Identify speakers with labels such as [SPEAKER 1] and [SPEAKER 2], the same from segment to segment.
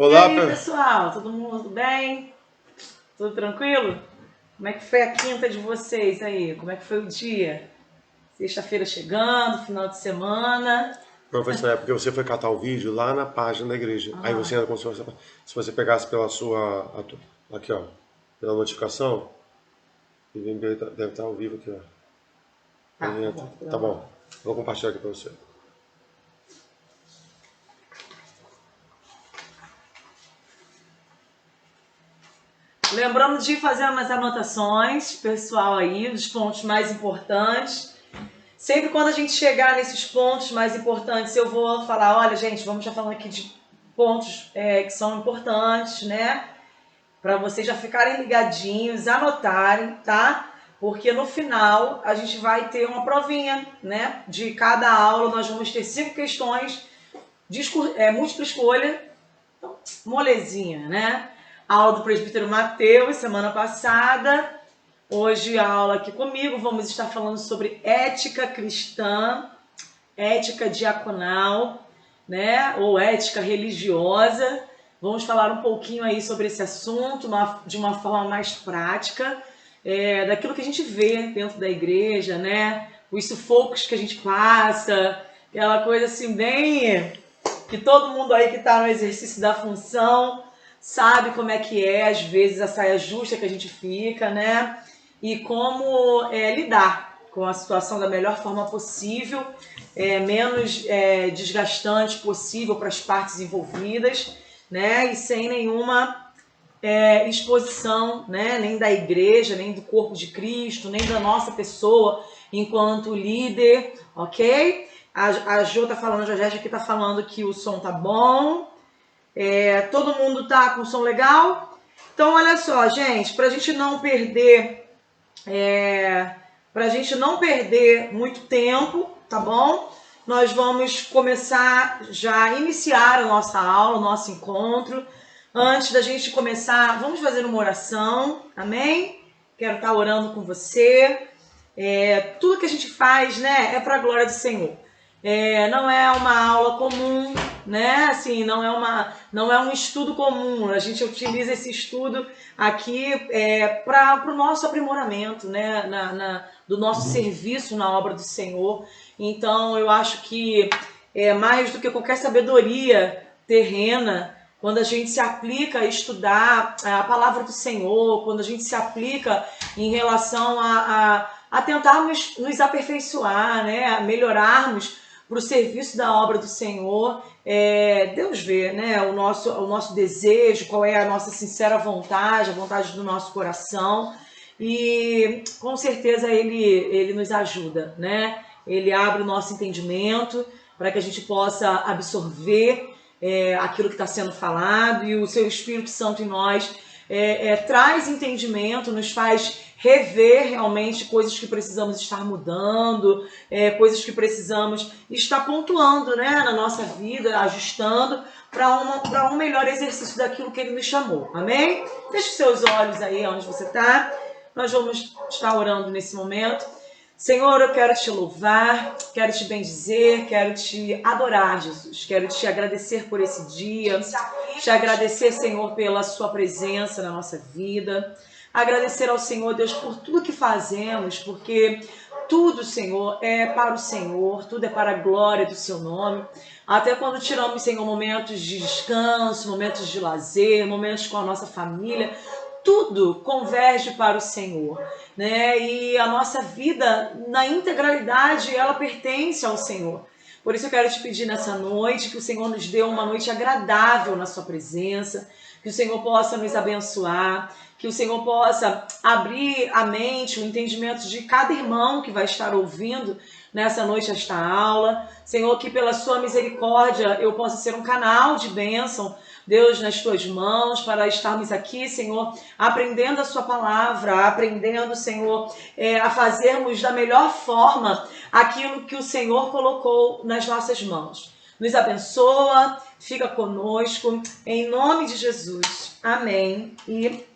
[SPEAKER 1] E
[SPEAKER 2] Olá,
[SPEAKER 1] aí, pessoal, todo mundo bem? Tudo tranquilo? Como é que foi a quinta de vocês aí? Como é que foi o dia? Sexta-feira chegando, final de semana.
[SPEAKER 2] professor, é porque você foi catar o vídeo lá na página da igreja. Aí você entra como se você pegasse pela sua. Aqui, ó. Pela notificação. E deve estar ao vivo aqui, ó.
[SPEAKER 1] Tá,
[SPEAKER 2] Aí
[SPEAKER 1] tá
[SPEAKER 2] entra.
[SPEAKER 1] bom.
[SPEAKER 2] Tá bom. Vou compartilhar aqui pra você.
[SPEAKER 1] Lembrando de fazer umas anotações, pessoal, aí, dos pontos mais importantes. Sempre quando a gente chegar nesses pontos mais importantes, eu vou falar, olha, gente, vamos já falando aqui de pontos que são importantes, né? Para vocês já ficarem ligadinhos, anotarem, tá? Porque no final a gente vai ter uma provinha, né? De cada aula nós vamos ter 5 questões de múltipla escolha, então, molezinha, né? A aula do presbítero Mateus, semana passada. Hoje a aula aqui comigo, vamos estar falando sobre ética cristã, ética diaconal, né? Ou ética religiosa. Vamos falar um pouquinho aí sobre esse assunto de uma forma mais prática, daquilo que a gente vê dentro da igreja, né? Os sufocos que a gente passa, aquela coisa assim bem que todo mundo aí que está no exercício da função sabe como é que é, às vezes, a saia justa que a gente fica, né? E como lidar com a situação da melhor forma possível, menos desgastante possível para as partes envolvidas, né? E sem nenhuma exposição, né? Nem da igreja, nem do corpo de Cristo, nem da nossa pessoa enquanto líder, ok? A Jo tá falando, a Jorge aqui tá falando que o som tá bom, todo mundo tá com o som legal. Então, olha só, gente, pra gente não perder muito tempo, tá bom? Nós vamos começar já a iniciar a nossa aula, o nosso encontro. Antes da gente começar, vamos fazer uma oração, amém? Quero estar orando com você. Tudo que a gente faz, né, é para a glória do Senhor. Não é uma aula comum, né? Assim, não é um estudo comum. A gente utiliza esse estudo aqui para o nosso aprimoramento, né? Do nosso serviço na obra do Senhor. Então, eu acho que mais do que qualquer sabedoria terrena, quando a gente se aplica a estudar a palavra do Senhor, quando a gente se aplica em relação a tentarmos nos aperfeiçoar, né? A melhorarmos para o serviço da obra do Senhor, Deus vê, né, o nosso desejo, qual é a nossa sincera vontade, a vontade do nosso coração, e com certeza ele nos ajuda, né? Ele abre o nosso entendimento para que a gente possa absorver aquilo que está sendo falado, e o seu Espírito Santo em nós traz entendimento, nos faz rever realmente coisas que precisamos estar mudando, coisas que precisamos estar pontuando, né, na nossa vida, ajustando para um melhor exercício daquilo que ele nos chamou. Amém? Feche os seus olhos aí onde você está. Nós vamos estar orando nesse momento. Senhor, eu quero te louvar, quero te bendizer, quero te adorar, Jesus. Quero te agradecer por esse dia, te agradecer, Senhor, pela sua presença na nossa vida. Agradecer ao Senhor, Deus, por tudo que fazemos, porque tudo, Senhor, é para o Senhor, tudo é para a glória do seu nome. Até quando tiramos, Senhor, momentos de descanso, momentos de lazer, momentos com a nossa família, tudo converge para o Senhor, né? E a nossa vida, na integralidade, ela pertence ao Senhor. Por isso eu quero te pedir nessa noite que o Senhor nos dê uma noite agradável na sua presença, que o Senhor possa nos abençoar, que o Senhor possa abrir a mente, o entendimento de cada irmão que vai estar ouvindo nessa noite esta aula. Senhor, que pela sua misericórdia eu possa ser um canal de bênção, Deus, nas tuas mãos, para estarmos aqui, Senhor, aprendendo a sua palavra, aprendendo, Senhor, a fazermos da melhor forma aquilo que o Senhor colocou nas nossas mãos. Nos abençoa, fica conosco, em nome de Jesus. Amém e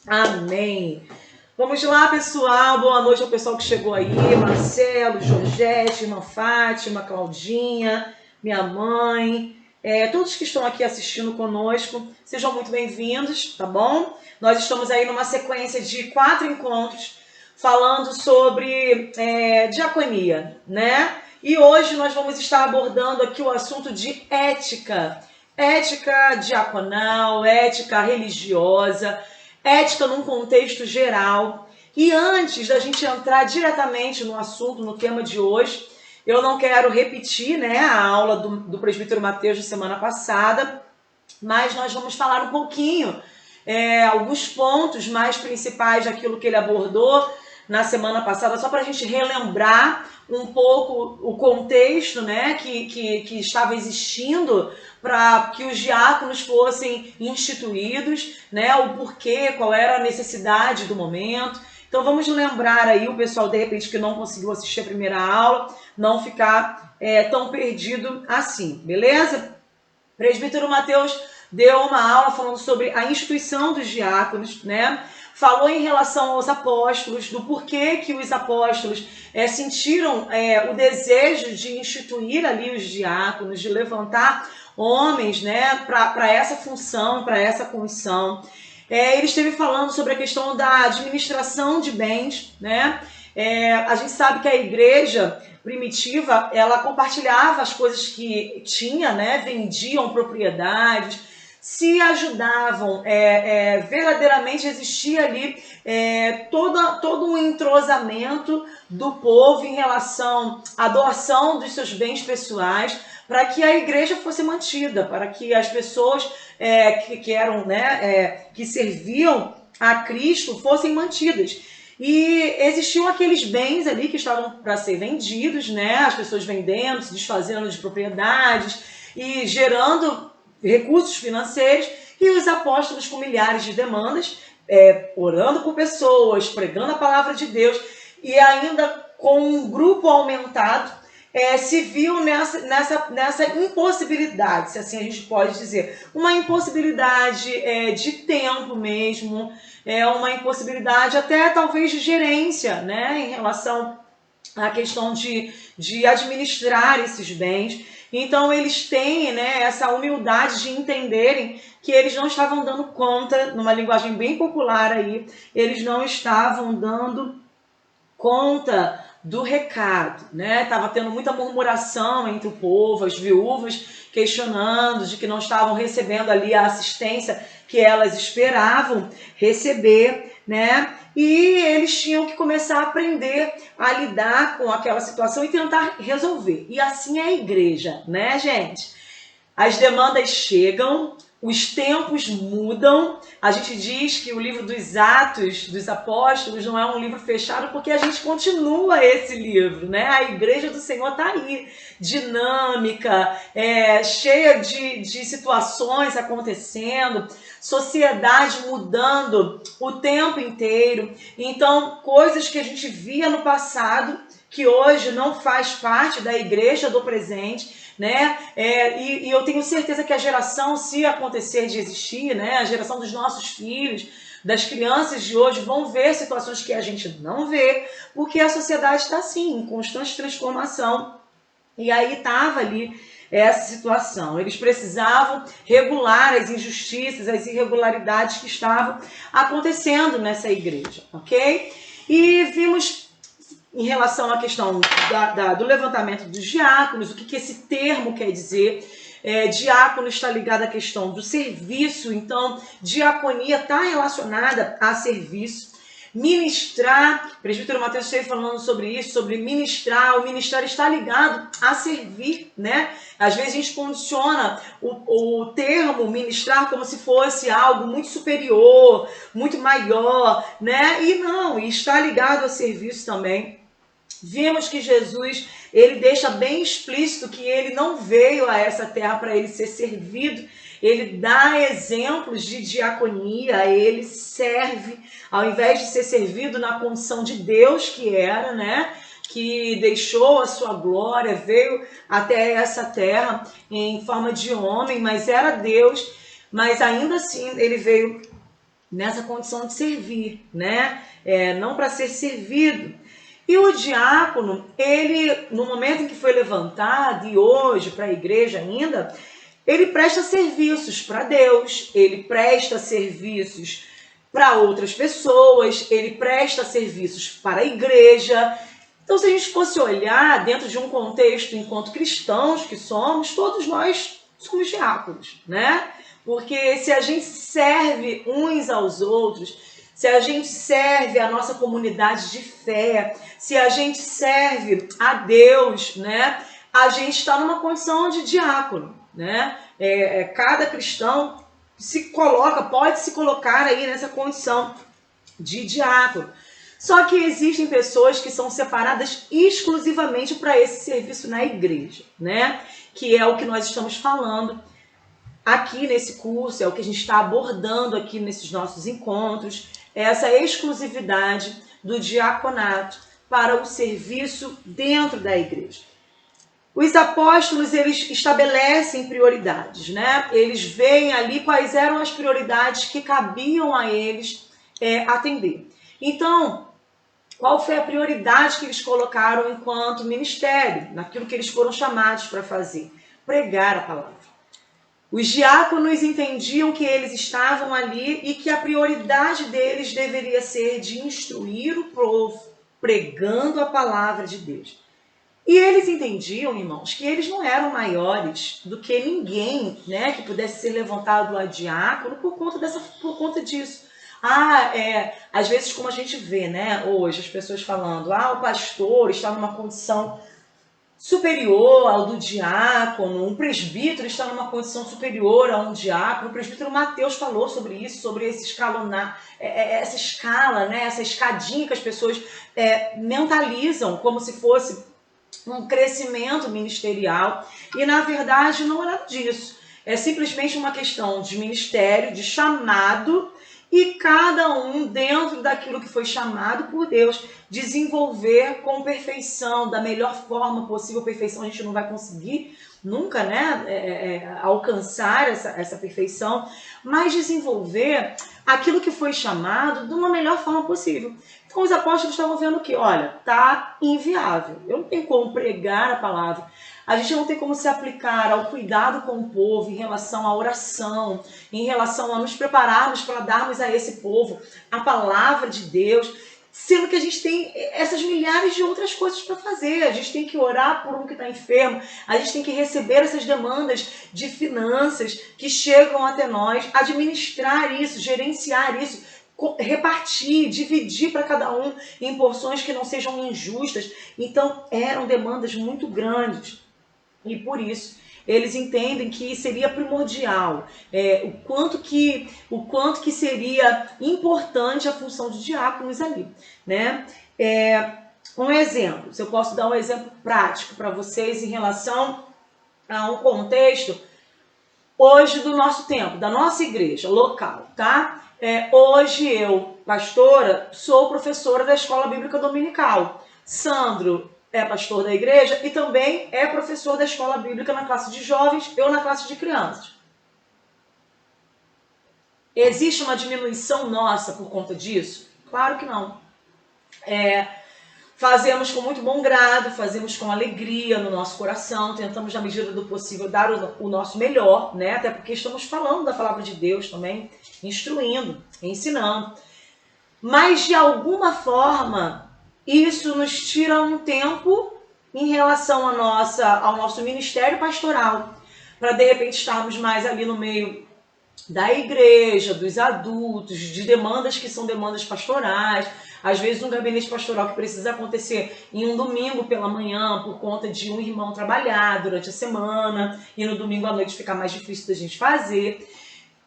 [SPEAKER 1] amém. Vamos lá, pessoal. Boa noite ao pessoal que chegou aí. Marcelo, Georgette, irmã Fátima, Claudinha, minha mãe. todos que estão aqui assistindo conosco, sejam muito bem-vindos, tá bom? Nós estamos aí numa sequência de 4 encontros falando sobre diaconia, né? E hoje nós vamos estar abordando aqui o assunto de ética. Ética diaconal, ética religiosa, ética num contexto geral. E antes da gente entrar diretamente no assunto, no tema de hoje, eu não quero repetir, né, a aula do presbítero Mateus de semana passada, mas nós vamos falar um pouquinho, alguns pontos mais principais daquilo que ele abordou na semana passada, só para a gente relembrar um pouco o contexto, né, que estava existindo para que os diáconos fossem instituídos, né, o porquê, qual era a necessidade do momento. Então vamos lembrar aí o pessoal, de repente, que não conseguiu assistir a primeira aula, não ficar tão perdido assim, beleza? Presbítero Mateus deu uma aula falando sobre a instituição dos diáconos, né? Falou em relação aos apóstolos, do porquê que os apóstolos sentiram o desejo de instituir ali os diáconos, de levantar homens, né, para essa função, para essa comissão. Ele esteve falando sobre a questão da administração de bens, né? A gente sabe que a igreja primitiva, ela compartilhava as coisas que tinha, né? Vendiam propriedades, se ajudavam, verdadeiramente existia ali todo um entrosamento do povo em relação à doação dos seus bens pessoais, para que a igreja fosse mantida, para que as pessoas que eram, né, que serviam a Cristo fossem mantidas. E existiam aqueles bens ali que estavam para ser vendidos, né, as pessoas vendendo, se desfazendo de propriedades e gerando recursos financeiros, e os apóstolos com milhares de demandas, orando por pessoas, pregando a palavra de Deus, e ainda com um grupo aumentado, se viu nessa impossibilidade, se assim a gente pode dizer, uma impossibilidade de tempo mesmo, uma impossibilidade até talvez de gerência, né, em relação à questão de administrar esses bens. Então eles têm, né, essa humildade de entenderem que eles não estavam dando conta, numa linguagem bem popular aí, eles não estavam dando conta do recado, né? Tava tendo muita murmuração entre o povo, as viúvas questionando de que não estavam recebendo ali a assistência que elas esperavam receber, né? E eles tinham que começar a aprender a lidar com aquela situação e tentar resolver. E assim é a igreja, né, gente? As demandas chegam, os tempos mudam. A gente diz que o livro dos Atos dos Apóstolos não é um livro fechado porque a gente continua esse livro, né? A igreja do Senhor está aí, dinâmica, cheia de situações acontecendo, sociedade mudando o tempo inteiro. Então, coisas que a gente via no passado, que hoje não faz parte da igreja do presente, né? E eu tenho certeza que a geração, se acontecer de existir, né, a geração dos nossos filhos, das crianças de hoje, vão ver situações que a gente não vê, porque a sociedade está assim, em constante transformação. E aí estava ali essa situação. Eles precisavam regular as injustiças, as irregularidades que estavam acontecendo nessa igreja, ok? E vimos em relação à questão do levantamento dos diáconos, o que esse termo quer dizer. Diácono está ligado à questão do serviço, então diaconia está relacionada a serviço. Ministrar, o presbítero Mateus esteve falando sobre isso, sobre ministrar, o ministério está ligado a servir, né? Às vezes a gente condiciona o termo ministrar como se fosse algo muito superior, muito maior, né? E não, está ligado a serviço também. Vimos que Jesus, ele deixa bem explícito que ele não veio a essa terra para ele ser servido. Ele dá exemplos de diaconia, ele serve, ao invés de ser servido na condição de Deus que era, né? Que deixou a sua glória, veio até essa terra em forma de homem, mas era Deus, mas ainda assim ele veio nessa condição de servir, né? Não para ser servido. E o diácono, ele, no momento em que foi levantado, e hoje para a igreja ainda, ele presta serviços para Deus, ele presta serviços para outras pessoas, ele presta serviços para a igreja. Então, se a gente fosse olhar dentro de um contexto, enquanto cristãos que somos, todos nós somos diáconos, né? Porque se a gente serve uns aos outros, se a gente serve a nossa comunidade de fé, se a gente serve a Deus, né? A gente está numa condição de diácono, né? Cada cristão pode se colocar aí nessa condição de diácono. Só que existem pessoas que são separadas exclusivamente para esse serviço na igreja, né? Que é o que nós estamos falando aqui nesse curso, é o que a gente está abordando aqui nesses nossos encontros, essa exclusividade do diaconato para o serviço dentro da igreja. Os apóstolos, eles estabelecem prioridades, né? Eles veem ali quais eram as prioridades que cabiam a eles atender. Então, qual foi a prioridade que eles colocaram enquanto ministério, naquilo que eles foram chamados para fazer? Pregar a palavra. Os diáconos entendiam que eles estavam ali e que a prioridade deles deveria ser de instruir o povo, pregando a palavra de Deus. E eles entendiam, irmãos, que eles não eram maiores do que ninguém, né, que pudesse ser levantado a diácono por conta disso. Às vezes, como a gente vê, né, hoje, as pessoas falando, o pastor está numa condição superior ao do diácono, um presbítero está numa condição superior a um diácono. O presbítero Mateus falou sobre isso, sobre essa escala, né, essa escadinha que as pessoas mentalizam como se fosse um crescimento ministerial. E, na verdade, não é nada disso. É simplesmente uma questão de ministério, de chamado, e cada um, dentro daquilo que foi chamado por Deus, desenvolver com perfeição, da melhor forma possível. Perfeição a gente não vai conseguir nunca, né, alcançar essa perfeição, mas desenvolver aquilo que foi chamado de uma melhor forma possível. Então os apóstolos estavam vendo que, olha, tá inviável, eu não tenho como pregar a palavra, a gente não tem como se aplicar ao cuidado com o povo em relação à oração, em relação a nos prepararmos para darmos a esse povo a palavra de Deus, sendo que a gente tem essas milhares de outras coisas para fazer. A gente tem que orar por um que está enfermo, a gente tem que receber essas demandas de finanças que chegam até nós, administrar isso, gerenciar isso, repartir, dividir para cada um em porções que não sejam injustas. Então eram demandas muito grandes. E por isso eles entendem que seria primordial, o quanto que seria importante a função de diáconos ali, né? Um exemplo, se eu posso dar um exemplo prático para vocês em relação a um contexto hoje do nosso tempo, da nossa igreja local, tá? Hoje eu, pastora, sou professora da Escola Bíblica Dominical. Sandro é pastor da igreja e também é professor da escola bíblica na classe de jovens, eu na classe de crianças. Existe uma diminuição nossa por conta disso? Claro que não. Fazemos com muito bom grado, fazemos com alegria no nosso coração, tentamos na medida do possível dar o nosso melhor, né? Até porque estamos falando da palavra de Deus também, instruindo, ensinando. Mas de alguma forma isso nos tira um tempo em relação ao nosso ministério pastoral, para de repente estarmos mais ali no meio da igreja, dos adultos, de demandas que são demandas pastorais, às vezes um gabinete pastoral que precisa acontecer em um domingo pela manhã por conta de um irmão trabalhar durante a semana e no domingo à noite ficar mais difícil da gente fazer.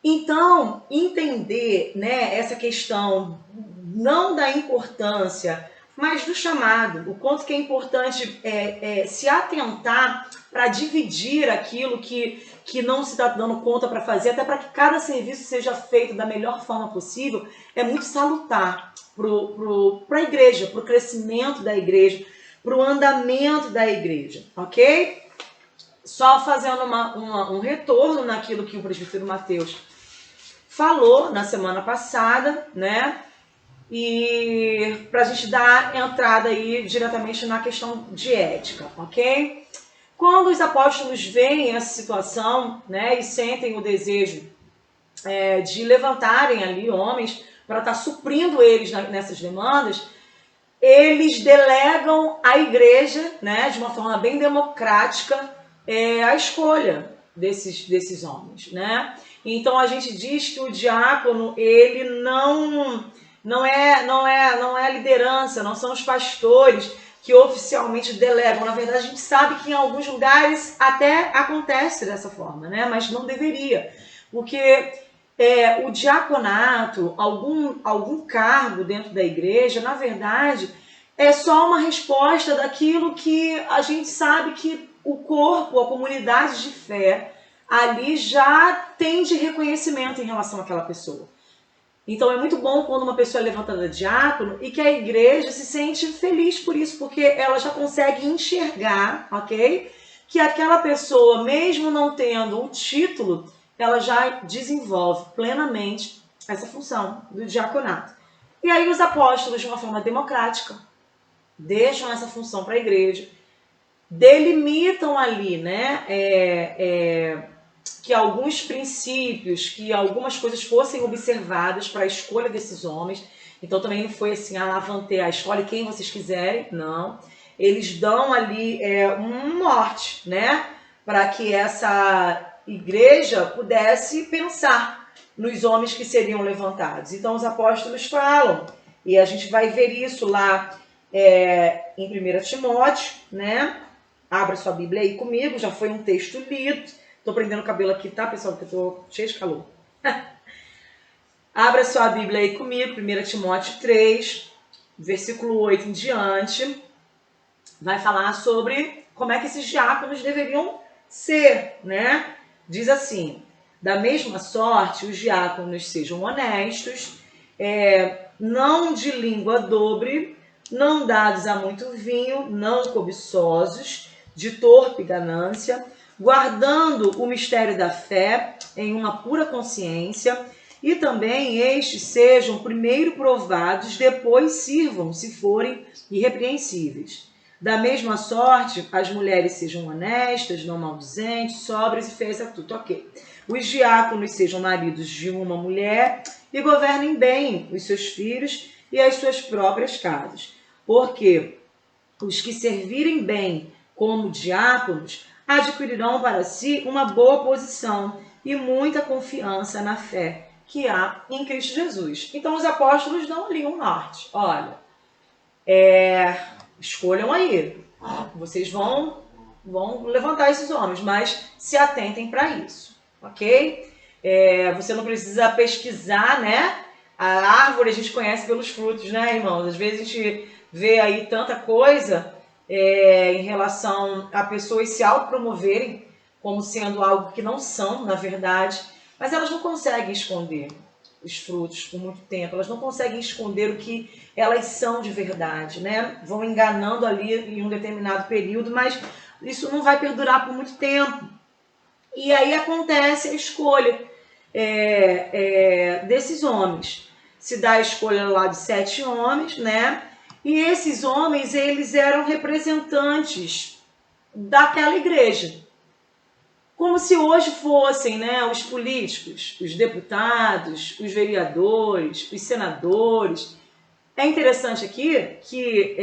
[SPEAKER 1] Então, entender, né, essa questão não da importância, mas do chamado, o quanto que é importante se atentar para dividir aquilo que não se está dando conta para fazer, até para que cada serviço seja feito da melhor forma possível, é muito salutar para a igreja, para o crescimento da igreja, para o andamento da igreja, ok? Só fazendo um retorno naquilo que o presbítero Mateus falou na semana passada, né? E para a gente dar entrada aí diretamente na questão de ética, ok? Quando os apóstolos veem essa situação, né, e sentem o desejo de levantarem ali homens para estar suprindo eles nessas demandas, eles delegam à igreja, né, de uma forma bem democrática, a escolha desses homens, né? Então a gente diz que o diácono, ele não é a liderança, não são os pastores que oficialmente delegam. Na verdade, a gente sabe que em alguns lugares até acontece dessa forma, né? Mas não deveria, porque o diaconato, algum cargo dentro da igreja, na verdade, é só uma resposta daquilo que a gente sabe que o corpo, a comunidade de fé, ali já tem de reconhecimento em relação àquela pessoa. Então é muito bom quando uma pessoa é levantada diácono e que a igreja se sente feliz por isso, porque ela já consegue enxergar, ok? Que aquela pessoa, mesmo não tendo o título, ela já desenvolve plenamente essa função do diaconato. E aí os apóstolos, de uma forma democrática, deixam essa função para a igreja, delimitam ali, né, que alguns princípios, que algumas coisas fossem observadas para a escolha desses homens. Então também não foi assim, vão ter a escolhe quem vocês quiserem, não. Eles dão ali um norte, né, para que essa igreja pudesse pensar nos homens que seriam levantados. Então os apóstolos falam, e a gente vai ver isso lá em 1 Timóteo, né? Abra sua Bíblia aí comigo, já foi um texto lido. Tô prendendo o cabelo aqui, tá, pessoal? Porque eu tô cheio de calor. Abra sua Bíblia aí comigo, 1 Timóteo 3, versículo 8 em diante. Vai falar sobre como é que esses diáconos deveriam ser, né? Diz assim: da mesma sorte, os diáconos sejam honestos, não de língua dobre, não dados a muito vinho, não cobiçosos, de torpe ganância, guardando o mistério da fé em uma pura consciência, e também estes sejam primeiro provados, depois sirvam, se forem irrepreensíveis. Da mesma sorte, as mulheres sejam honestas, não maldizentes, sóbrias e feias a tudo. Ok. Os diáconos sejam maridos de uma mulher e governem bem os seus filhos e as suas próprias casas. Porque os que servirem bem como diáconos adquirirão para si uma boa posição e muita confiança na fé que há em Cristo Jesus. Então os apóstolos dão ali um norte. Olha, escolham aí. Vocês vão levantar esses homens, mas se atentem para isso, ok? Você não precisa pesquisar, né? A árvore a gente conhece pelos frutos, né, irmãos? Às vezes a gente vê aí tanta coisa em relação a pessoas se autopromoverem como sendo algo que não são, na verdade, mas elas não conseguem esconder os frutos por muito tempo, elas não conseguem esconder o que elas são de verdade, né? Vão enganando ali em um determinado período, mas isso não vai perdurar por muito tempo. E aí acontece a escolha desses homens. Se dá a escolha lá de 7 homens, né? E esses homens, eles eram representantes daquela igreja. Como se hoje fossem, né, os políticos, os deputados, os vereadores, os senadores. É interessante aqui que,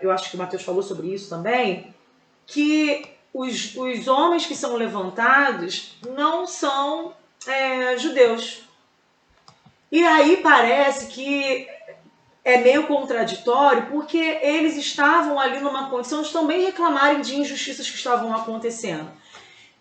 [SPEAKER 1] eu acho que o Mateus falou sobre isso também, que os homens que são levantados não são judeus. E aí parece que é meio contraditório, porque eles estavam ali numa condição de também reclamarem de injustiças que estavam acontecendo.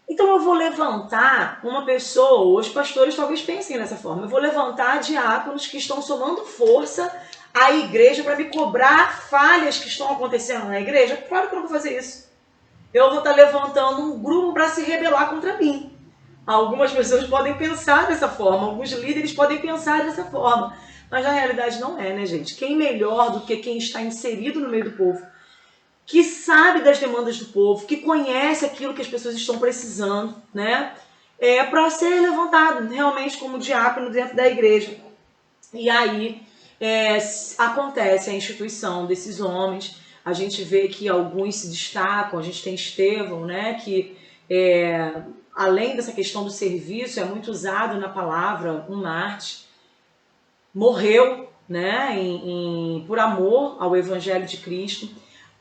[SPEAKER 1] Então eu vou levantar uma pessoa, os pastores talvez pensem dessa forma, eu vou levantar diáconos que estão somando força à igreja para me cobrar falhas que estão acontecendo na igreja? Claro que eu não vou fazer isso. Eu vou estar levantando um grupo para se rebelar contra mim. Algumas pessoas podem pensar dessa forma, alguns líderes podem pensar dessa forma, mas na realidade não é, né, gente? Quem melhor do que quem está inserido no meio do povo, que sabe das demandas do povo, que conhece aquilo que as pessoas estão precisando, né? Para ser levantado realmente como diácono dentro da igreja. E aí acontece a instituição desses homens, a gente vê que alguns se destacam, a gente tem Estevão, né, que além dessa questão do serviço, é muito usado na palavra, um Marte, morreu, né, por amor ao Evangelho de Cristo.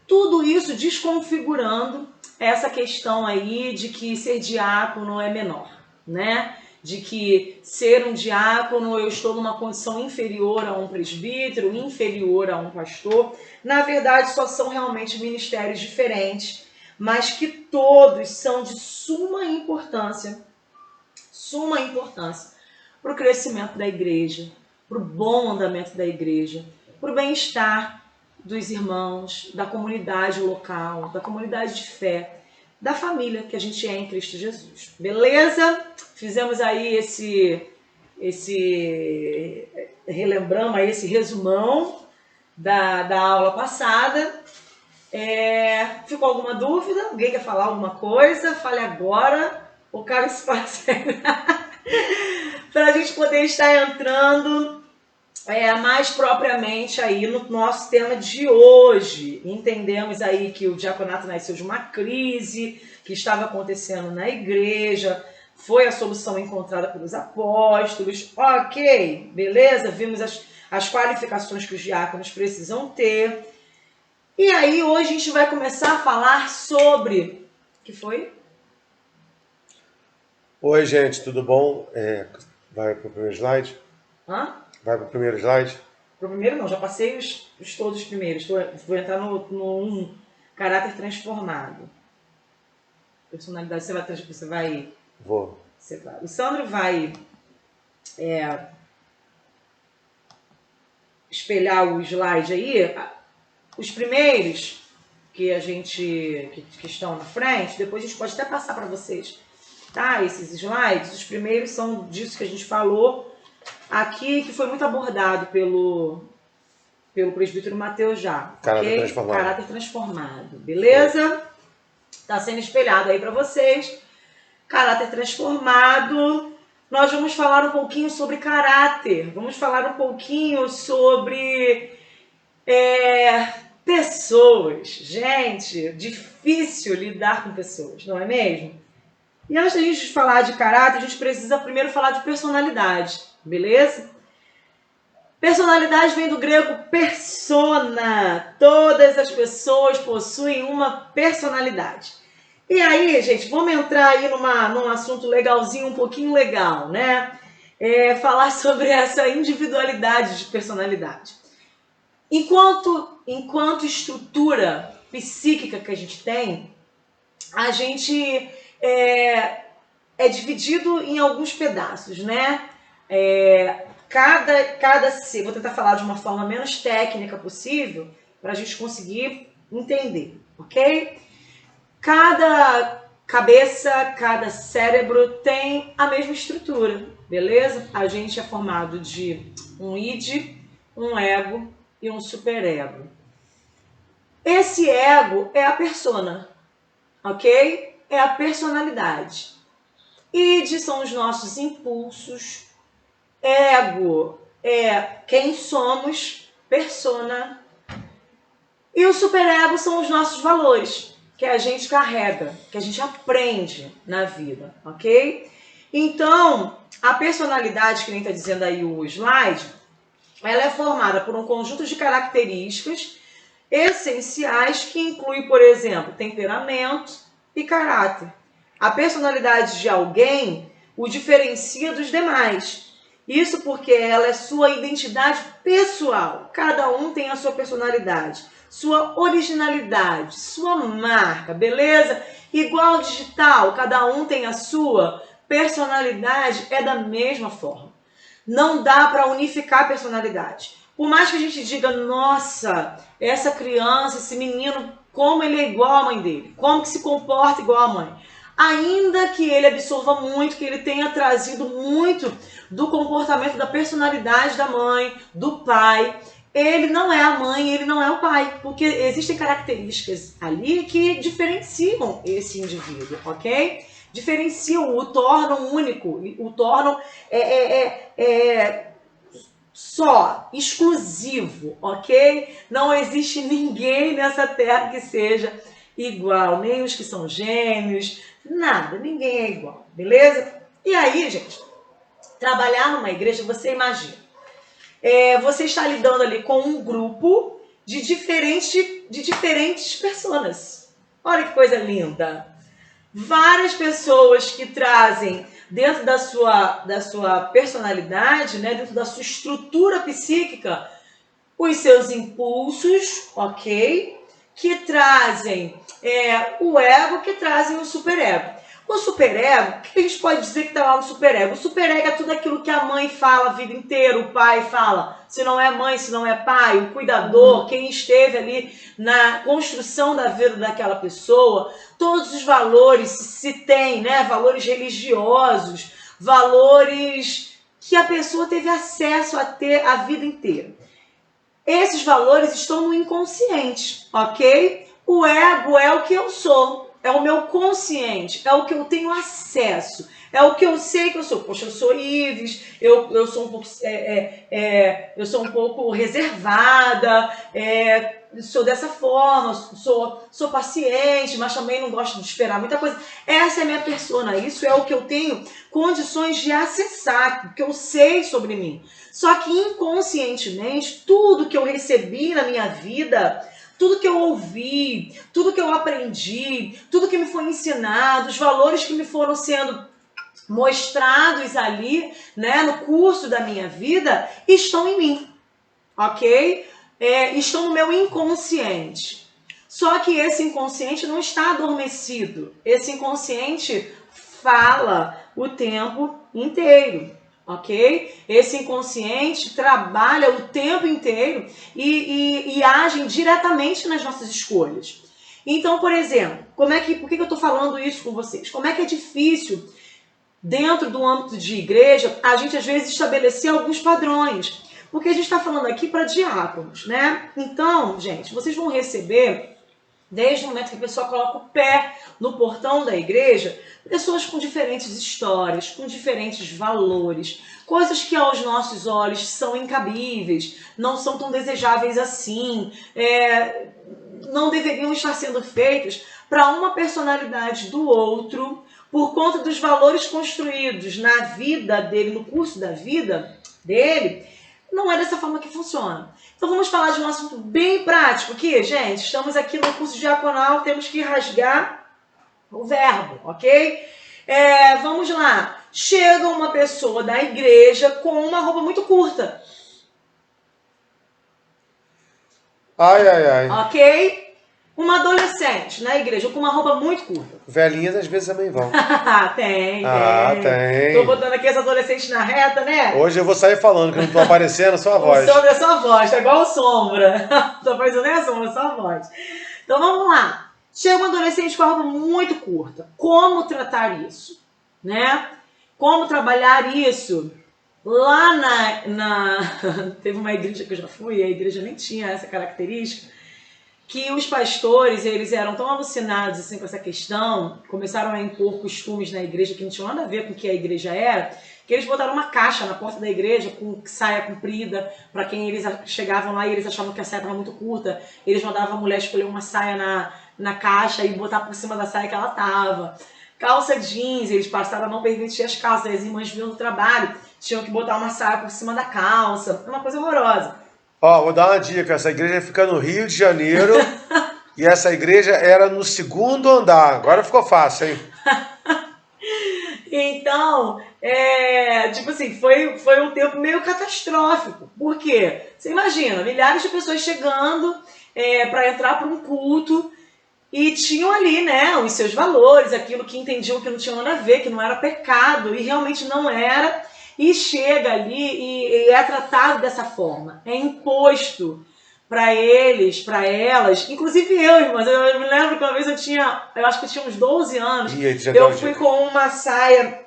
[SPEAKER 1] Tudo isso desconfigurando essa questão aí de que ser diácono é menor, né? De que ser um diácono eu estou numa condição inferior a um presbítero, inferior a um pastor. Na verdade, só são realmente ministérios diferentes, mas que todos são de suma importância para o crescimento da igreja, para o bom andamento da igreja, para o bem-estar dos irmãos, da comunidade local, da comunidade de fé, da família que a gente é em Cristo Jesus. Beleza? Fizemos aí relembramos aí esse resumão da aula passada. Ficou alguma dúvida? Alguém quer falar alguma coisa? Fale agora. O cara se passa para a gente poder estar entrando mais propriamente aí no nosso tema de hoje. Entendemos aí que o diaconato nasceu de uma crise que estava acontecendo na igreja, foi a solução encontrada pelos apóstolos, ok, beleza? Vimos as qualificações que os diáconos precisam ter. E aí hoje a gente vai começar a falar sobre... O que foi?
[SPEAKER 2] Oi, gente, tudo bom? Vai para o primeiro slide?
[SPEAKER 1] Hã?
[SPEAKER 2] Vai para o primeiro slide?
[SPEAKER 1] Pro primeiro não, já passei todos os primeiros. Vou entrar no caráter transformado. Personalidade, você vai...
[SPEAKER 2] Vou.
[SPEAKER 1] O Sandro vai espelhar o slide aí. Os primeiros que que estão na frente, depois a gente pode até passar para vocês, tá? Esses slides, os primeiros são disso que a gente falou aqui, que foi muito abordado pelo presbítero Mateus já.
[SPEAKER 2] Caráter transformado.
[SPEAKER 1] Caráter transformado, beleza? Tá sendo espelhado aí para vocês. Caráter transformado. Nós vamos falar um pouquinho sobre caráter. Vamos falar um pouquinho sobre pessoas. Gente, difícil lidar com pessoas, não é mesmo? E antes da gente falar de caráter, a gente precisa primeiro falar de personalidade, beleza? Personalidade vem do grego persona. Todas as pessoas possuem uma personalidade. E aí, gente, vamos entrar aí num assunto legalzinho, um pouquinho legal, né? Falar sobre essa individualidade de personalidade. Enquanto estrutura psíquica que a gente tem, a gente é dividido em alguns pedaços, né? Cada ser, vou tentar falar de uma forma menos técnica possível para a gente conseguir entender, ok? Cada cabeça, cada cérebro tem a mesma estrutura, beleza? A gente é formado de um id, um ego e um superego. Esse ego é a persona, ok? É a personalidade. Id são os nossos impulsos. Ego é quem somos, persona. E o superego são os nossos valores, que a gente carrega, que a gente aprende na vida, ok? Então, a personalidade, que nem está dizendo aí o slide, ela é formada por um conjunto de características essenciais que inclui, por exemplo, temperamento e caráter. A personalidade de alguém o diferencia dos demais. Isso porque ela é sua identidade pessoal. Cada um tem a sua personalidade, sua originalidade, sua marca, beleza? Igual digital, cada um tem a sua personalidade, é da mesma forma. Não dá para unificar a personalidade. Por mais que a gente diga, nossa, essa criança, esse menino, como ele é igual à mãe dele, como que se comporta igual à mãe. Ainda que ele absorva muito, que ele tenha trazido muito do comportamento, da personalidade da mãe, do pai, ele não é a mãe, ele não é o pai, porque existem características ali que diferenciam esse indivíduo, ok? Diferenciam, o tornam único, o tornam só, exclusivo, ok? Não existe ninguém nessa terra que seja igual, nem os que são gêmeos, nada, ninguém é igual, beleza? E aí, gente, trabalhar numa igreja, você imagina, você está lidando ali com um grupo de diferentes pessoas. Olha que coisa linda! Várias pessoas que trazem dentro da sua personalidade, né, dentro da sua estrutura psíquica, os seus impulsos, ok? Que trazem o ego, que trazem o superego. O superego, o que a gente pode dizer que está lá no superego? O superego é tudo aquilo que a mãe fala a vida inteira, o pai fala. Se não é mãe, se não é pai, o cuidador, quem esteve ali na construção da vida daquela pessoa, todos os valores se tem, né? Valores religiosos, valores que a pessoa teve acesso a ter a vida inteira. Esses valores estão no inconsciente, ok? O ego é o que eu sou. É o meu consciente, é o que eu tenho acesso, é o que eu sei que eu sou. Poxa, eu sou Ives, eu sou um pouco reservada, sou dessa forma, sou paciente, mas também não gosto de esperar muita coisa. Essa é a minha persona, isso é o que eu tenho condições de acessar, o que eu sei sobre mim. Só que inconscientemente, tudo que eu recebi na minha vida, tudo que eu ouvi, tudo que eu aprendi, tudo que me foi ensinado, os valores que me foram sendo mostrados ali, né, no curso da minha vida, estão em mim, ok? Estão no meu inconsciente. Só que esse inconsciente não está adormecido. Esse inconsciente fala o tempo inteiro. Ok? Esse inconsciente trabalha o tempo inteiro e age diretamente nas nossas escolhas. Então, por exemplo, por que eu estou falando isso com vocês? Como é que é difícil, dentro do âmbito de igreja, a gente às vezes estabelecer alguns padrões? Porque a gente está falando aqui para diáconos, né? Então, gente, vocês vão receber, desde o momento que a pessoa coloca o pé no portão da igreja, pessoas com diferentes histórias, com diferentes valores, coisas que aos nossos olhos são incabíveis, não são tão desejáveis assim, não deveriam estar sendo feitas para uma personalidade do outro, por conta dos valores construídos na vida dele, no curso da vida dele. Não é dessa forma que funciona. Então vamos falar de um assunto bem prático aqui, gente. Estamos aqui no curso diaconal, temos que rasgar o verbo, ok? Vamos lá. Chega uma pessoa da igreja com uma roupa muito curta.
[SPEAKER 2] Ai.
[SPEAKER 1] Ok? Uma adolescente na igreja com uma roupa muito curta.
[SPEAKER 2] Velhinhas às vezes também vão.
[SPEAKER 1] Tem.
[SPEAKER 2] Tem.
[SPEAKER 1] Tô botando aqui as adolescentes na reta, né?
[SPEAKER 2] Hoje eu vou sair falando, que eu não tô aparecendo, só a voz.
[SPEAKER 1] O Sombra é só a voz, tá igual o Sombra. Tô fazendo nem a Sombra, só a voz. Então vamos lá. Chega um adolescente com a roupa muito curta. Como tratar isso? Né? Como trabalhar isso? Lá teve uma igreja que eu já fui, e a igreja nem tinha essa característica, que os pastores, eles eram tão alucinados assim, com essa questão, começaram a impor costumes na igreja que não tinham nada a ver com o que a igreja era, que eles botaram uma caixa na porta da igreja com saia comprida, para quem eles chegavam lá e eles achavam que a saia estava muito curta, eles mandavam a mulher escolher uma saia na caixa e botar por cima da saia que ela estava. Calça jeans, eles passaram a não permitir as calças, as irmãs vinham do trabalho, tinham que botar uma saia por cima da calça, é uma coisa horrorosa.
[SPEAKER 2] Ó, vou dar uma dica, essa igreja fica no Rio de Janeiro e essa igreja era no 2º andar, agora ficou fácil, hein?
[SPEAKER 1] Então, tipo assim, foi um tempo meio catastrófico. Por quê? Você imagina, milhares de pessoas chegando para entrar para um culto e tinham ali, né, os seus valores, aquilo que entendiam que não tinha nada a ver, que não era pecado, e realmente não era, e chega ali e é tratado dessa forma. É imposto para eles, para elas, inclusive eu, irmãs. Eu me lembro que uma vez eu acho que eu tinha uns 12 anos, eu fui com uma saia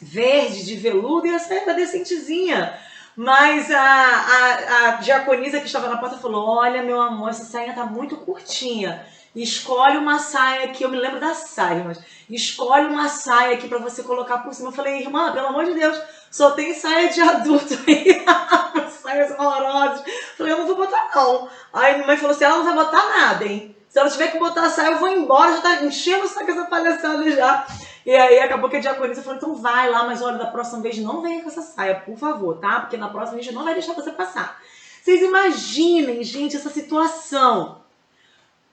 [SPEAKER 1] verde de veludo e a saia era decentezinha. Mas a diaconisa que estava na porta falou: olha, meu amor, essa saia tá muito curtinha. Escolhe uma saia aqui, eu me lembro da saia, mas escolhe uma saia aqui para você colocar por cima. Eu falei: irmã, pelo amor de Deus, só tem saia de adulto aí. saias horrorosas. Falei, eu não vou botar não. Aí minha mãe falou assim, ela não vai botar nada, hein? Se ela tiver que botar a saia, eu vou embora, já tá enchendo o saco essa palhaçada já. E aí acabou que a diaconisa falou, então vai lá, mas olha, da próxima vez não venha com essa saia, por favor, tá? Porque na próxima vez não vai deixar você passar. Vocês imaginem, gente, essa situação.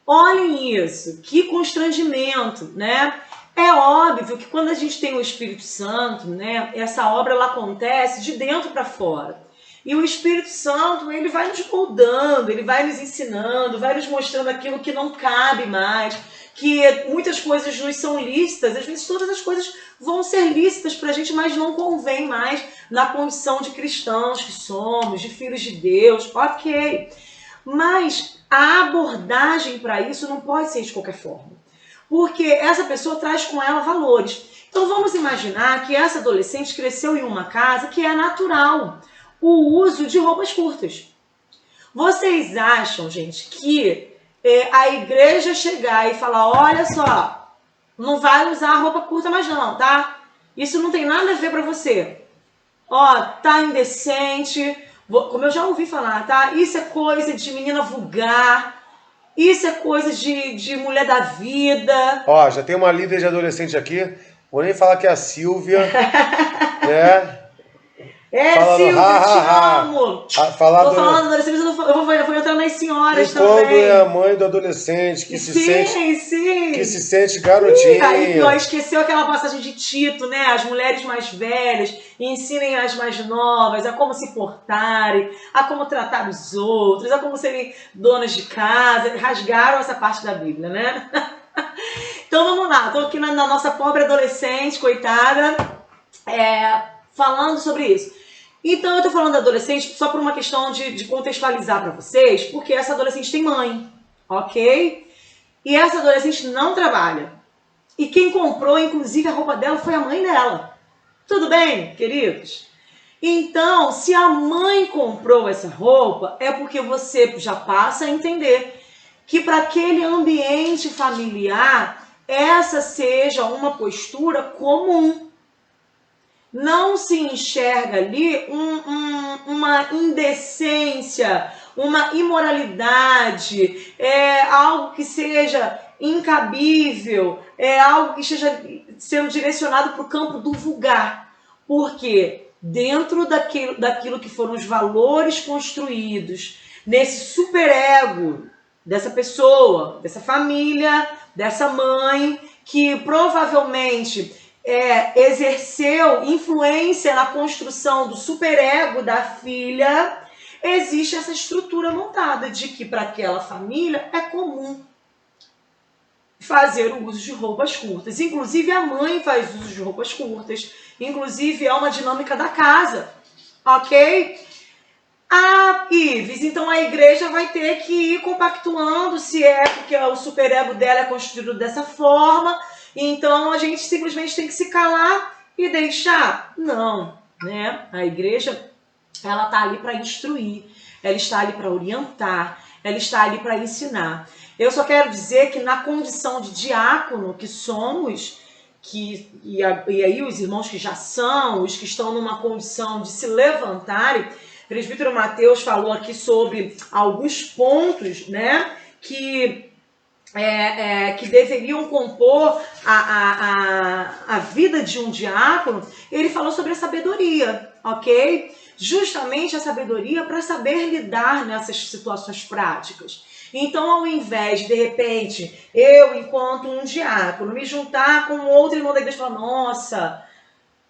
[SPEAKER 1] Olhem isso, que constrangimento, né? É óbvio que quando a gente tem o Espírito Santo, né, essa obra ela acontece de dentro para fora. E o Espírito Santo, ele vai nos moldando, ele vai nos ensinando, vai nos mostrando aquilo que não cabe mais, que muitas coisas nos são lícitas, às vezes todas as coisas vão ser lícitas para a gente, mas não convém mais na condição de cristãos que somos, de filhos de Deus, ok. Mas a abordagem para isso não pode ser de qualquer forma, porque essa pessoa traz com ela valores. Então vamos imaginar que essa adolescente cresceu em uma casa que é natural o uso de roupas curtas. Vocês acham, gente, que a igreja chegar e falar, olha só, não vai usar roupa curta mais não, tá? Isso não tem nada a ver pra você. Ó, tá indecente, como eu já ouvi falar, tá? Isso é coisa de menina vulgar, isso é coisa de mulher da vida.
[SPEAKER 2] Ó, já tem uma líder de adolescente aqui, vou nem falar que é a Silvia, né?
[SPEAKER 1] Falando, Silvia, te amo. Tô falando adolescente, mas eu vou entrar nas senhoras
[SPEAKER 2] e
[SPEAKER 1] também.
[SPEAKER 2] Quando é a mãe do adolescente que se sente garotinha.
[SPEAKER 1] Aí esqueceu aquela passagem de Tito, né? As mulheres mais velhas ensinem as mais novas a como se portarem, a como tratar os outros, a como serem donas de casa. Rasgaram essa parte da Bíblia, né? Então vamos lá, tô aqui na nossa pobre adolescente, coitada, falando sobre isso. Então eu tô falando da adolescente só por uma questão de contextualizar para vocês, porque essa adolescente tem mãe, ok? E essa adolescente não trabalha. E quem comprou, inclusive, a roupa dela foi a mãe dela. Tudo bem, queridos? Então, se a mãe comprou essa roupa, é porque você já passa a entender que para aquele ambiente familiar, essa seja uma postura comum. Não se enxerga ali uma indecência, uma imoralidade, algo que seja incabível, algo que esteja sendo direcionado para o campo do vulgar. Porque dentro daquilo que foram os valores construídos, nesse superego dessa pessoa, dessa família, dessa mãe, que provavelmente exerceu influência na construção do superego da filha, existe essa estrutura montada de que para aquela família é comum fazer o uso de roupas curtas. Inclusive a mãe faz uso de roupas curtas, inclusive é uma dinâmica da casa, ok? Ives, então a igreja vai ter que ir compactuando se porque o superego dela é construído dessa forma. Então a gente simplesmente tem que se calar e deixar? Não, né? A igreja, ela está ali para instruir, ela está ali para orientar, ela está ali para ensinar. Eu só quero dizer que na condição de diácono que somos, e aí os irmãos que já são, os que estão numa condição de se levantarem, o presbítero Mateus falou aqui sobre alguns pontos, né, que deveriam compor a vida de um diácono. Ele falou sobre a sabedoria, ok? Justamente a sabedoria para saber lidar nessas situações práticas. Então, ao invés de repente, eu, enquanto um diácono, me juntar com outro irmão da igreja e falar, nossa,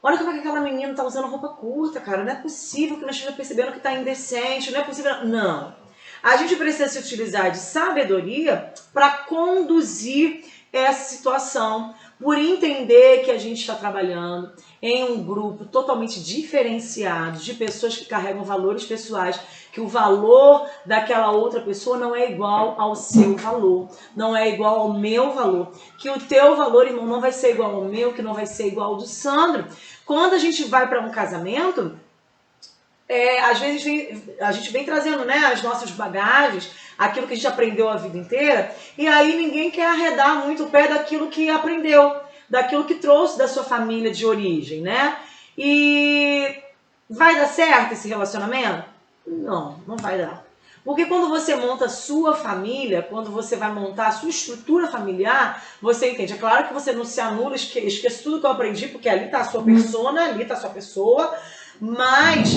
[SPEAKER 1] olha como é que aquela menina está usando roupa curta, cara, não é possível que nós estejamos percebendo que está indecente, não é possível. Não. A gente precisa se utilizar de sabedoria para conduzir essa situação, por entender que a gente está trabalhando em um grupo totalmente diferenciado de pessoas que carregam valores pessoais, que o valor daquela outra pessoa não é igual ao seu valor, não é igual ao meu valor, que o teu valor, irmão, não vai ser igual ao meu, que não vai ser igual ao do Sandro. Quando a gente vai para um casamento, às vezes a gente vem trazendo, né, as nossas bagagens, aquilo que a gente aprendeu a vida inteira, e aí ninguém quer arredar muito o pé daquilo que aprendeu, daquilo que trouxe da sua família de origem, né? E vai dar certo esse relacionamento? Não vai dar. Porque quando você monta a sua família, quando você vai montar a sua estrutura familiar, você entende. É claro que você não se anula, esquece tudo que eu aprendi, porque ali está a sua persona, ali está a sua pessoa, mas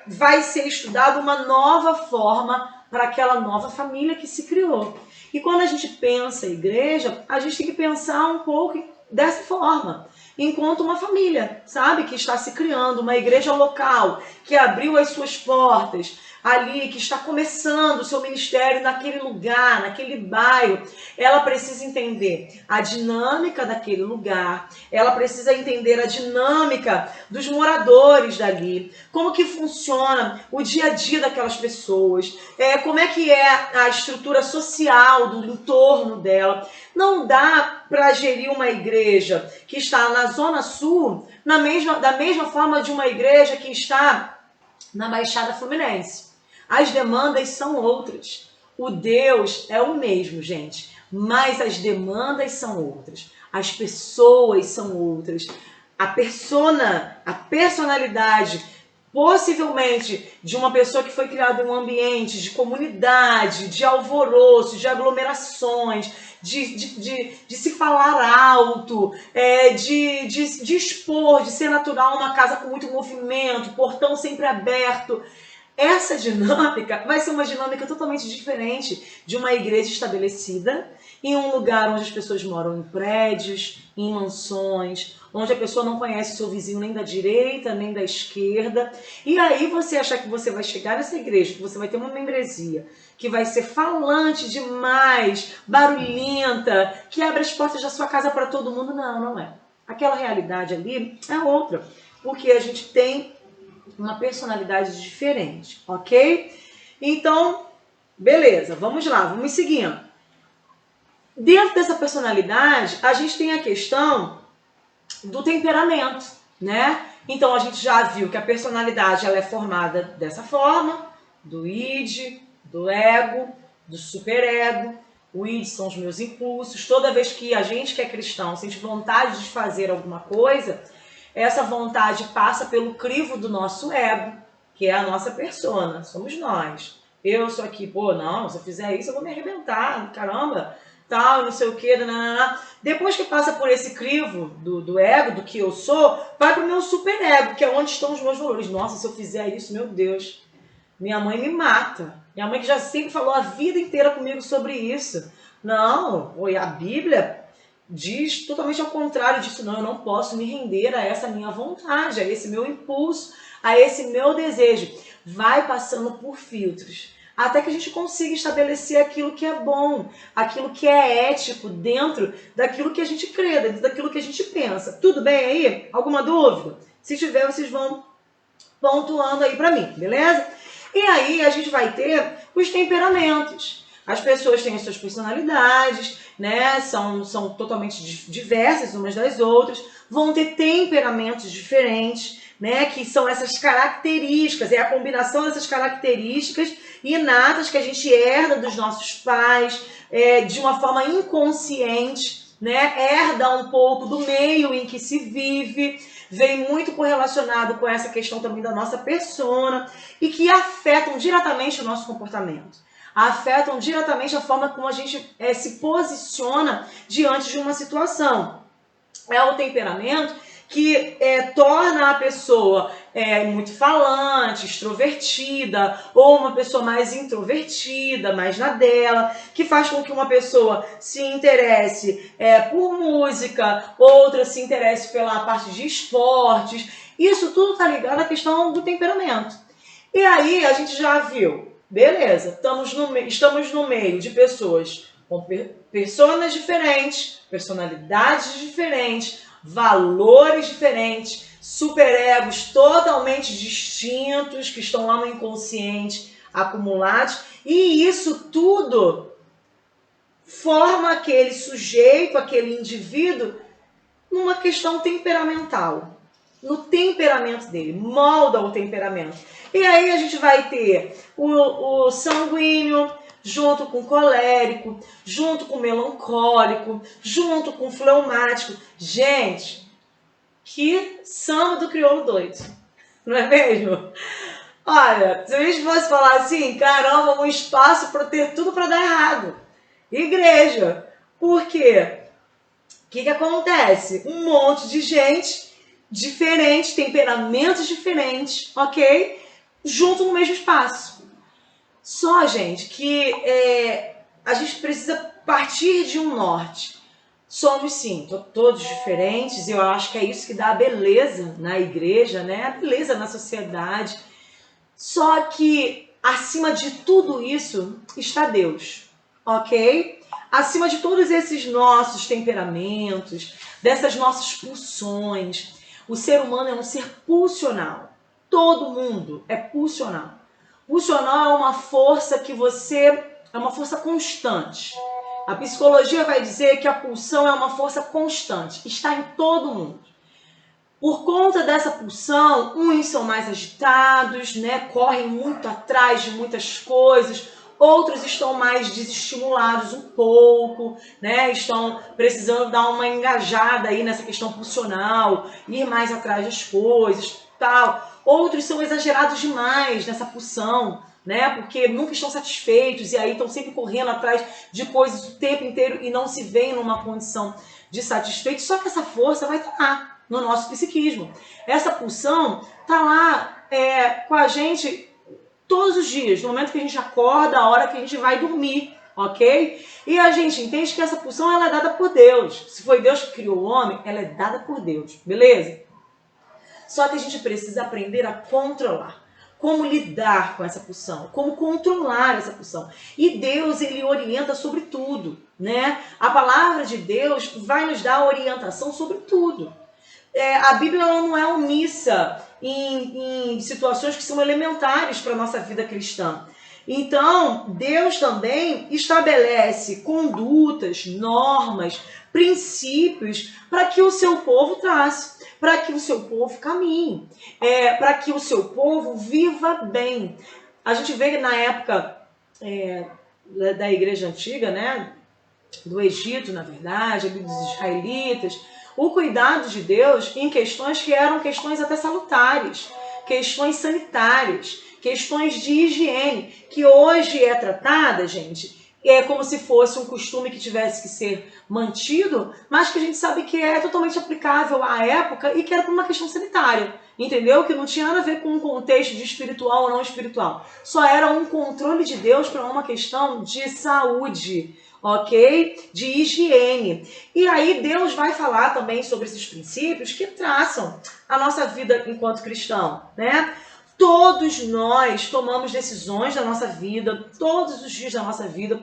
[SPEAKER 1] vai ser estudada uma nova forma para aquela nova família que se criou. E quando a gente pensa em igreja, a gente tem que pensar um pouco dessa forma. Enquanto uma família, sabe, que está se criando, uma igreja local, que abriu as suas portas ali, que está começando o seu ministério naquele lugar, naquele bairro, ela precisa entender a dinâmica daquele lugar, ela precisa entender a dinâmica dos moradores dali, como que funciona o dia a dia daquelas pessoas, como é que é a estrutura social do entorno dela. Não dá para gerir uma igreja que está na Zona Sul da mesma forma de uma igreja que está na Baixada Fluminense. As demandas são outras. O Deus é o mesmo, gente, mas as demandas são outras. As pessoas são outras. A personalidade, possivelmente de uma pessoa que foi criada em um ambiente de comunidade, de alvoroço, de aglomerações, de se falar alto, de expor, de ser natural, uma casa com muito movimento, portão sempre aberto. Essa dinâmica vai ser uma dinâmica totalmente diferente de uma igreja estabelecida em um lugar onde as pessoas moram em prédios, em mansões, onde a pessoa não conhece o seu vizinho nem da direita, nem da esquerda. E aí você achar que você vai chegar nessa igreja, que você vai ter uma membresia, que vai ser falante demais, barulhenta, que abre as portas da sua casa para todo mundo. Não é. Aquela realidade ali é outra, porque a gente tem uma personalidade diferente, ok? Então, beleza, vamos lá, vamos seguindo. Dentro dessa personalidade, a gente tem a questão do temperamento, né? Então, a gente já viu que a personalidade ela é formada dessa forma, do id, do ego, do superego. O id são os meus impulsos. Toda vez que a gente que é cristão sente vontade de fazer alguma coisa, essa vontade passa pelo crivo do nosso ego, que é a nossa persona, somos nós. Eu sou aqui, não, se eu fizer isso eu vou me arrebentar, caramba, tal, não sei o que, Depois que passa por esse crivo do ego, do que eu sou, vai pro meu superego, que é onde estão os meus valores. Nossa, se eu fizer isso, meu Deus, minha mãe me mata. Minha mãe que já sempre falou a vida inteira comigo sobre isso. Não, a Bíblia diz totalmente ao contrário disso. Não, eu não posso me render a essa minha vontade, a esse meu impulso, a esse meu desejo. Vai passando por filtros, até que a gente consiga estabelecer aquilo que é bom, aquilo que é ético dentro daquilo que a gente crê, dentro daquilo que a gente pensa. Tudo bem aí? Alguma dúvida? Se tiver, vocês vão pontuando aí pra mim, beleza? E aí a gente vai ter os temperamentos. As pessoas têm as suas personalidades, né? São totalmente diversas umas das outras, vão ter temperamentos diferentes, né? Que são essas características, é a combinação dessas características inatas que a gente herda dos nossos pais, de uma forma inconsciente, né? Herda um pouco do meio em que se vive, vem muito correlacionado com essa questão também da nossa persona e que afetam diretamente o nosso comportamento. Afetam diretamente a forma como a gente se posiciona diante de uma situação. É o temperamento que torna a pessoa muito falante, extrovertida, ou uma pessoa mais introvertida, mais na dela, que faz com que uma pessoa se interesse por música, outra se interesse pela parte de esportes. Isso tudo está ligado à questão do temperamento. E aí a gente já viu, beleza, estamos no meio de pessoas com personas diferentes, personalidades diferentes, valores diferentes, superegos totalmente distintos, que estão lá no inconsciente acumulados, e isso tudo forma aquele sujeito, aquele indivíduo, numa questão temperamental, no temperamento dele, molda o temperamento. E aí a gente vai ter o sanguíneo, junto com o colérico, junto com o melancólico, junto com o fleumático. Gente, que samba do crioulo doido, não é mesmo? Olha, se a gente fosse falar assim, caramba, um espaço para ter tudo para dar errado. Igreja. Por quê? O que acontece? Um monte de gente diferente, temperamentos diferentes, ok? Junto no mesmo espaço. Só, gente, que a gente precisa partir de um norte. Somos, sim, todos diferentes, e eu acho que é isso que dá a beleza na igreja, né? A beleza na sociedade. Só que, acima de tudo isso, está Deus, ok? Acima de todos esses nossos temperamentos, dessas nossas pulsões, o ser humano é um ser pulsional. Todo mundo é pulsional. Pulsional é uma força que é uma força constante. A psicologia vai dizer que a pulsão é uma força constante, está em todo mundo. Por conta dessa pulsão, uns são mais agitados, né? Correm muito atrás de muitas coisas, outros estão mais desestimulados um pouco, né? Estão precisando dar uma engajada aí nessa questão pulsional, ir mais atrás das coisas, tal. Outros são exagerados demais nessa pulsão, né? Porque nunca estão satisfeitos e aí estão sempre correndo atrás de coisas o tempo inteiro e não se veem numa condição de satisfeito. Só que essa força vai estar lá no nosso psiquismo. Essa pulsão está lá com a gente todos os dias, no momento que a gente acorda, a hora que a gente vai dormir, ok? E a gente entende que essa pulsão ela é dada por Deus. Se foi Deus que criou o homem, ela é dada por Deus, beleza? Só que a gente precisa aprender a controlar. Como lidar com essa pulsão, como controlar essa pulsão. E Deus, ele orienta sobre tudo, né? A palavra de Deus vai nos dar orientação sobre tudo. A Bíblia não é omissa em situações que são elementares para a nossa vida cristã. Então, Deus também estabelece condutas, normas, princípios para que o seu povo trace, para que o seu povo caminhe, para que o seu povo viva bem. A gente vê na época da igreja antiga, né, do Egito, na verdade, dos israelitas, o cuidado de Deus em questões que eram questões até salutares, questões sanitárias, questões de higiene, que hoje é tratada, gente, como se fosse um costume que tivesse que ser mantido, mas que a gente sabe que é totalmente aplicável à época e que era por uma questão sanitária, entendeu? Que não tinha nada a ver com um contexto de espiritual ou não espiritual. Só era um controle de Deus para uma questão de saúde, ok? De higiene. E aí Deus vai falar também sobre esses princípios que traçam a nossa vida enquanto cristão, né? Todos nós tomamos decisões da nossa vida, todos os dias da nossa vida,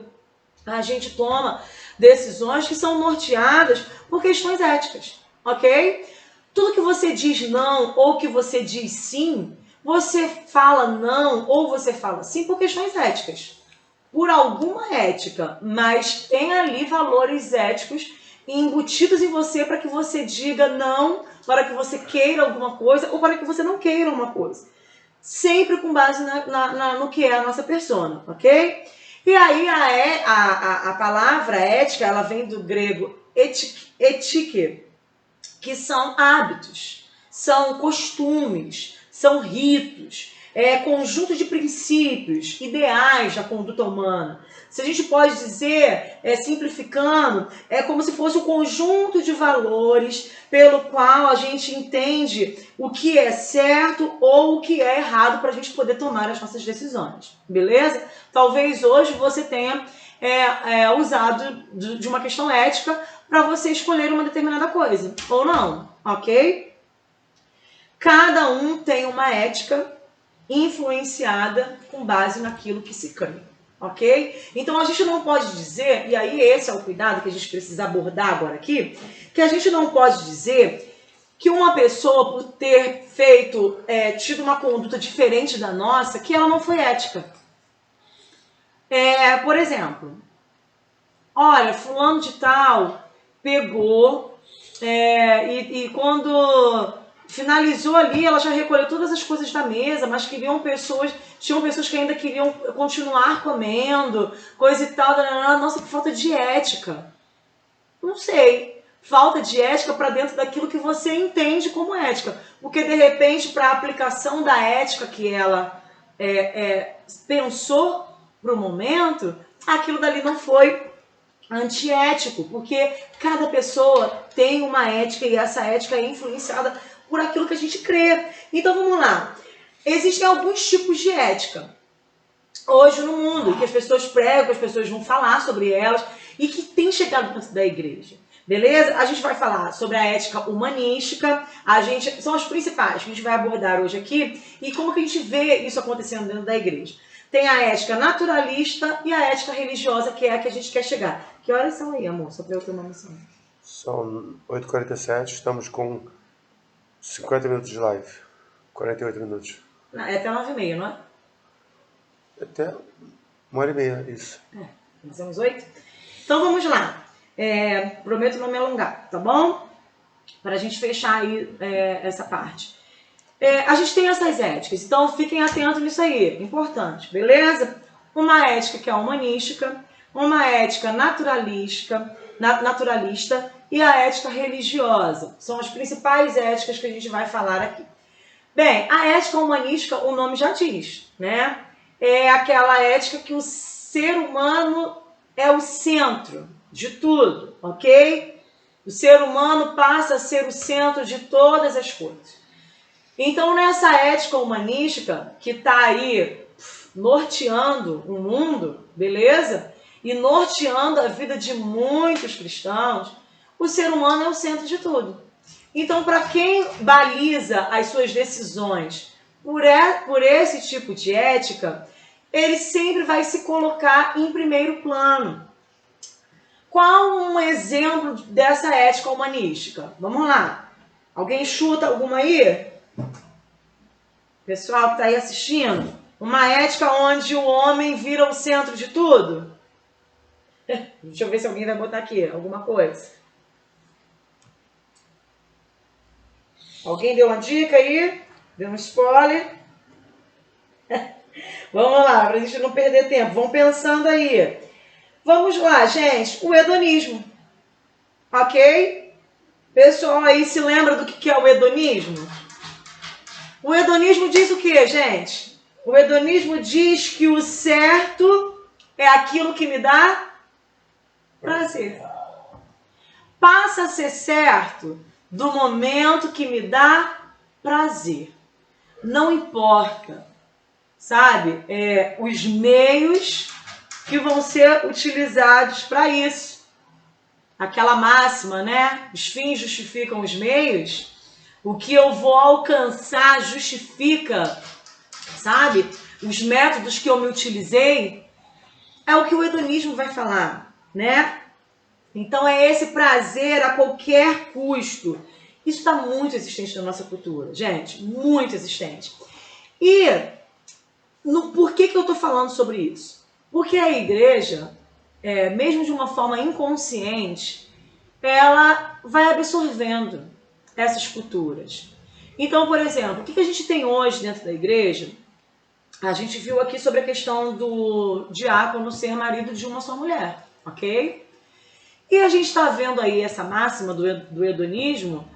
[SPEAKER 1] a gente toma decisões que são norteadas por questões éticas, ok? Tudo que você diz não ou que você diz sim, você fala não ou você fala sim por questões éticas. Por alguma ética, mas tem ali valores éticos embutidos em você para que você diga não, para que você queira alguma coisa ou para que você não queira uma coisa. Sempre com base no que é a nossa persona, ok? E aí a palavra ética, ela vem do grego etike, que são hábitos, são costumes, são ritos, conjunto de princípios, ideais da conduta humana. Se a gente pode dizer, simplificando, é como se fosse um conjunto de valores pelo qual a gente entende o que é certo ou o que é errado para a gente poder tomar as nossas decisões, beleza? Talvez hoje você tenha usado de uma questão ética para você escolher uma determinada coisa, ou não, ok? Cada um tem uma ética influenciada com base naquilo que se crê, ok? Então a gente não pode dizer, e aí esse é o cuidado que a gente precisa abordar agora aqui, que a gente não pode dizer que uma pessoa, por ter tido uma conduta diferente da nossa, que ela não foi ética. Por exemplo, olha, fulano de tal pegou e quando finalizou ali, ela já recolheu todas as coisas da mesa, mas tinham pessoas que ainda queriam continuar comendo, coisa e tal. Nossa, que falta de ética. Não sei. Falta de ética para dentro daquilo que você entende como ética. Porque, de repente, para a aplicação da ética que ela pensou para o momento, aquilo dali não foi antiético, porque cada pessoa tem uma ética e essa ética é influenciada por aquilo que a gente crê. Então vamos lá. Existem alguns tipos de ética hoje no mundo, que as pessoas pregam, que as pessoas vão falar sobre elas e que tem chegado dentro da igreja. Beleza? A gente vai falar sobre a ética humanística, são as principais que a gente vai abordar hoje aqui e como que a gente vê isso acontecendo dentro da igreja. Tem a ética naturalista e a ética religiosa, que é a que a gente quer chegar. Que horas são aí, amor? Só para eu ter uma noção.
[SPEAKER 2] São 8h47, estamos com 50 minutos de live. 48 minutos.
[SPEAKER 1] É até 9h30, não é?
[SPEAKER 2] Até 1h30, isso.
[SPEAKER 1] Fizemos 8? Então vamos lá. Prometo não me alongar, tá bom? Para a gente fechar aí essa parte. A gente tem essas éticas, então fiquem atentos nisso aí, importante, beleza? Uma ética que é humanística, uma ética naturalista e a ética religiosa. São as principais éticas que a gente vai falar aqui. Bem, a ética humanística, o nome já diz, né? É aquela ética que o ser humano é o centro de tudo, ok? O ser humano passa a ser o centro de todas as coisas. Então, nessa ética humanística, que está aí norteando o mundo, beleza? E norteando a vida de muitos cristãos, o ser humano é o centro de tudo. Então, para quem baliza as suas decisões por esse tipo de ética, ele sempre vai se colocar em primeiro plano. Qual um exemplo dessa ética humanística? Vamos lá. Alguém chuta alguma aí? Pessoal que está aí assistindo? Uma ética onde o homem vira o centro de tudo? Deixa eu ver se alguém vai botar aqui alguma coisa. Alguém deu uma dica aí? Deu um spoiler? Vamos lá, para a gente não perder tempo. Vão pensando aí. Vamos lá, gente. O hedonismo. Ok? Pessoal aí se lembra do que é o hedonismo? O hedonismo diz o que, gente? O hedonismo diz que o certo é aquilo que me dá prazer. Passa a ser certo do momento que me dá prazer. Não importa, sabe? Os meios que vão ser utilizados para isso. Aquela máxima, né? Os fins justificam os meios. O que eu vou alcançar justifica, sabe? Os métodos que eu me utilizei. É o que o hedonismo vai falar, né? Então é esse prazer a qualquer custo. Isso está muito existente na nossa cultura, gente. Muito existente. E por que eu estou falando sobre isso? Porque a igreja, mesmo de uma forma inconsciente, ela vai absorvendo essas culturas. Então, por exemplo, o que a gente tem hoje dentro da igreja? A gente viu aqui sobre a questão do diácono ser marido de uma só mulher, ok? E a gente está vendo aí essa máxima do hedonismo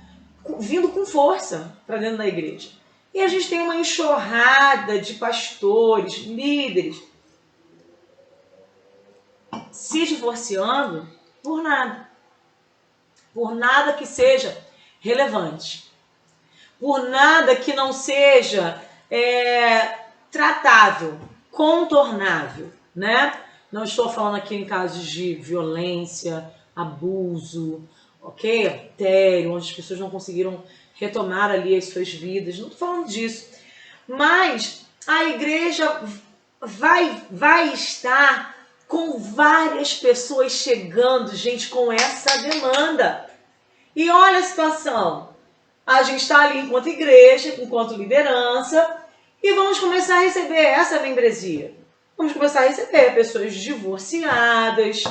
[SPEAKER 1] vindo com força para dentro da igreja. E a gente tem uma enxurrada de pastores, líderes, se divorciando por nada. Por nada que seja relevante. Por nada que não seja tratável, contornável, né? Não estou falando aqui em casos de violência, abuso, ok? Adultério, onde as pessoas não conseguiram retomar ali as suas vidas. Não estou falando disso. Mas a igreja vai estar com várias pessoas chegando, gente, com essa demanda. E olha a situação. A gente está ali enquanto igreja, enquanto liderança, e vamos começar a receber essa membresia. Vamos começar a receber pessoas divorciadas,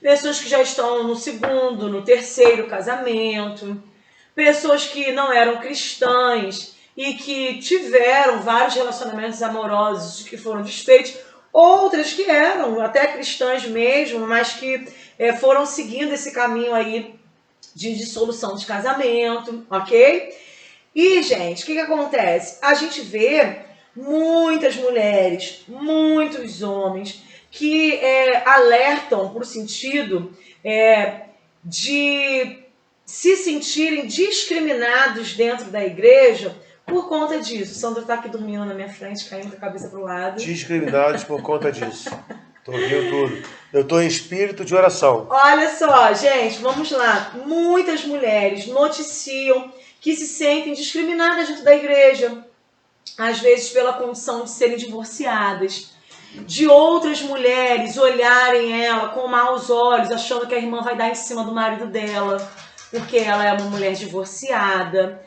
[SPEAKER 1] pessoas que já estão no segundo, no terceiro casamento, pessoas que não eram cristãs e que tiveram vários relacionamentos amorosos que foram desfeitos, outras que eram até cristãs mesmo, mas que foram seguindo esse caminho aí de dissolução de casamento, ok? E, gente, o que acontece? A gente vê muitas mulheres, muitos homens que alertam para o sentido de se sentirem discriminados dentro da igreja por conta disso. Sandra está aqui dormindo na minha frente, caindo com a cabeça para o lado.
[SPEAKER 2] Discriminados por conta disso. Tô ouvindo tudo. Eu tô em espírito de oração.
[SPEAKER 1] Olha só, gente, vamos lá. Muitas mulheres noticiam que se sentem discriminadas dentro da igreja, às vezes pela condição de serem divorciadas, de outras mulheres olharem ela com maus olhos, achando que a irmã vai dar em cima do marido dela, porque ela é uma mulher divorciada.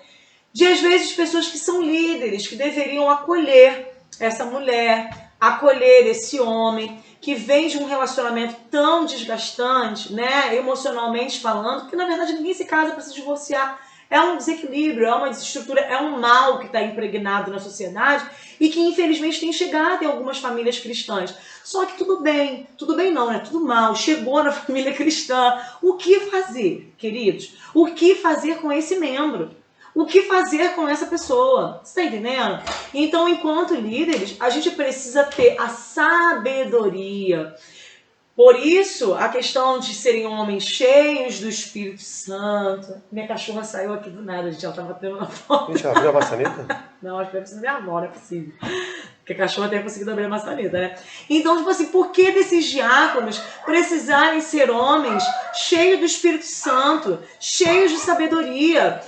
[SPEAKER 1] De, às vezes, pessoas que são líderes, que deveriam acolher essa mulher, acolher esse homem, que vem de um relacionamento tão desgastante, né, emocionalmente falando, que na verdade ninguém se casa para se divorciar. É um desequilíbrio, é uma desestrutura, é um mal que está impregnado na sociedade e que infelizmente tem chegado em algumas famílias cristãs. Só que tudo bem não, né? Tudo mal, chegou na família cristã. O que fazer, queridos? O que fazer com esse membro? O que fazer com essa pessoa? Você está entendendo? Então, enquanto líderes, a gente precisa ter a sabedoria. Por isso, a questão de serem homens cheios do Espírito Santo. Minha cachorra saiu aqui do nada, gente. Ela estava tendo na porta.
[SPEAKER 2] Gente, abriu a maçaneta?
[SPEAKER 1] Não, acho que precisa da minha avó, não é possível. Porque a cachorra tem conseguido abrir a maçaneta, né? Então, tipo assim, por que desses diáconos precisarem ser homens cheios do Espírito Santo, cheios de sabedoria,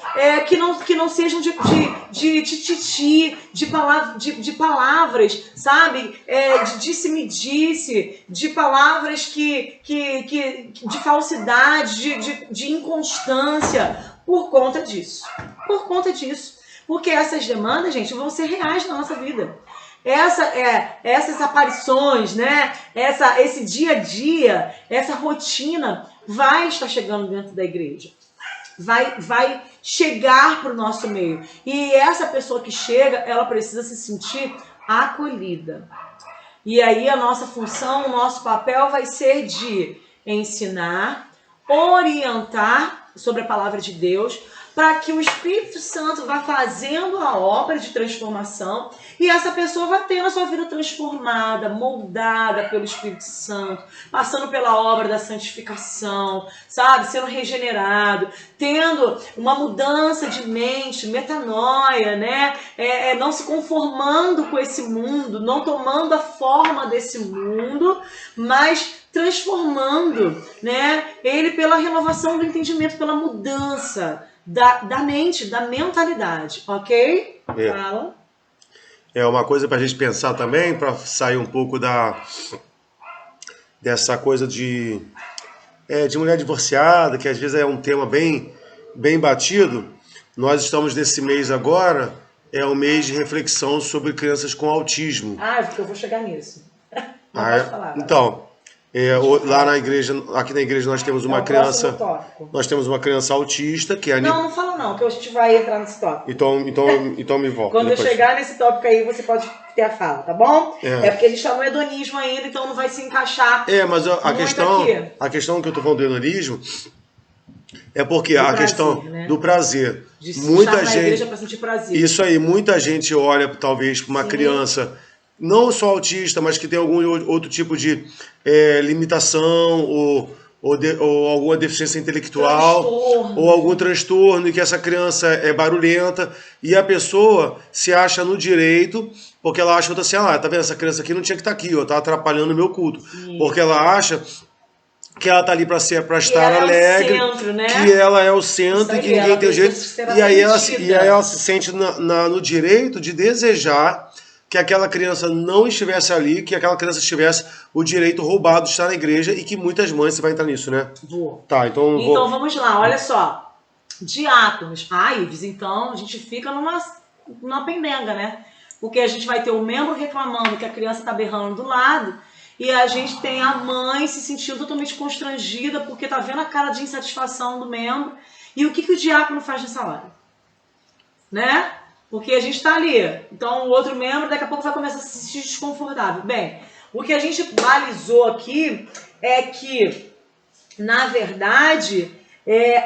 [SPEAKER 1] que não sejam de tititi, de palavras, sabe? De disse-me-disse, de palavras de falsidade, de inconstância, por conta disso. Por conta disso. Porque essas demandas, gente, vão ser reais na nossa vida. Essas aparições, né? Esse dia a dia, essa rotina vai estar chegando dentro da igreja. Vai chegar para o nosso meio. E essa pessoa que chega, ela precisa se sentir acolhida. E aí a nossa função, o nosso papel vai ser de ensinar, orientar sobre a palavra de Deus, para que o Espírito Santo vá fazendo a obra de transformação e essa pessoa vai tendo a sua vida transformada, moldada pelo Espírito Santo, passando pela obra da santificação, sabe? Sendo regenerado, tendo uma mudança de mente, metanoia, né? Não se conformando com esse mundo, não tomando a forma desse mundo, mas transformando, né? Ele pela renovação do entendimento, pela mudança da mente, da mentalidade, ok? Fala.
[SPEAKER 2] É uma coisa para a gente pensar também, para sair um pouco dessa coisa de mulher divorciada, que às vezes é um tema bem batido. Nós estamos nesse mês agora, é um mês de reflexão sobre crianças com autismo.
[SPEAKER 1] Porque eu vou chegar nisso. Não pode falar.
[SPEAKER 2] Então, lá na igreja, aqui na igreja nós temos uma criança. Nós temos uma criança autista que é.
[SPEAKER 1] Não fala não, que a gente vai entrar nesse tópico.
[SPEAKER 2] Então me volta.
[SPEAKER 1] Quando
[SPEAKER 2] depois.
[SPEAKER 1] eu chegar nesse tópico aí, você pode ter a fala, tá bom? Porque a gente está no hedonismo ainda, então não vai se encaixar.
[SPEAKER 2] Mas a questão que eu tô falando do hedonismo é porque a questão do prazer.
[SPEAKER 1] De
[SPEAKER 2] muita
[SPEAKER 1] estar
[SPEAKER 2] gente.
[SPEAKER 1] Na igreja para sentir prazer.
[SPEAKER 2] Isso aí, muita gente olha talvez para uma criança. Não só autista, mas que tem algum outro tipo de limitação ou alguma deficiência intelectual ou algum transtorno, e que essa criança é barulhenta e a pessoa se acha no direito, porque ela acha assim, tá vendo, essa criança aqui não tinha que estar aqui, tá atrapalhando o meu culto. Porque ela acha que ela tá ali para estar alegre, é o centro, né? Que ela é o centro e que ninguém tem o jeito. E aí ela se sente no direito de desejar que aquela criança não estivesse ali, que aquela criança tivesse o direito roubado de estar na igreja, e que muitas mães, você vai entrar nisso, né?
[SPEAKER 1] Vou.
[SPEAKER 2] Tá, então
[SPEAKER 1] vamos lá, olha só. Diáconos. Ives, então a gente fica numa pendenga, né? Porque a gente vai ter o membro reclamando que a criança tá berrando do lado, e a gente tem a mãe se sentindo totalmente constrangida porque tá vendo a cara de insatisfação do membro. E o que o diácono faz nessa hora? Né? Porque a gente está ali. Então o outro membro daqui a pouco vai começar a se sentir desconfortável. Bem, o que a gente balizou aqui é que, na verdade,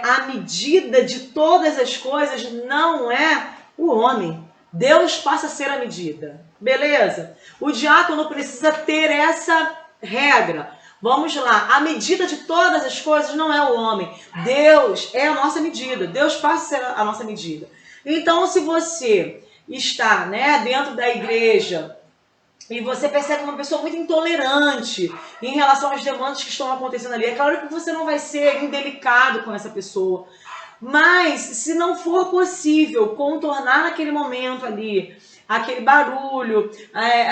[SPEAKER 1] a medida de todas as coisas não é o homem. Deus passa a ser a medida. Beleza? O diácono precisa ter essa regra. Vamos lá, a medida de todas as coisas não é o homem. Deus é a nossa medida. Deus passa a ser a nossa medida. Então, se você está, né, dentro da igreja e você percebe uma pessoa muito intolerante em relação às demandas que estão acontecendo ali, é claro que você não vai ser indelicado com essa pessoa. Mas, se não for possível contornar naquele momento ali, aquele barulho,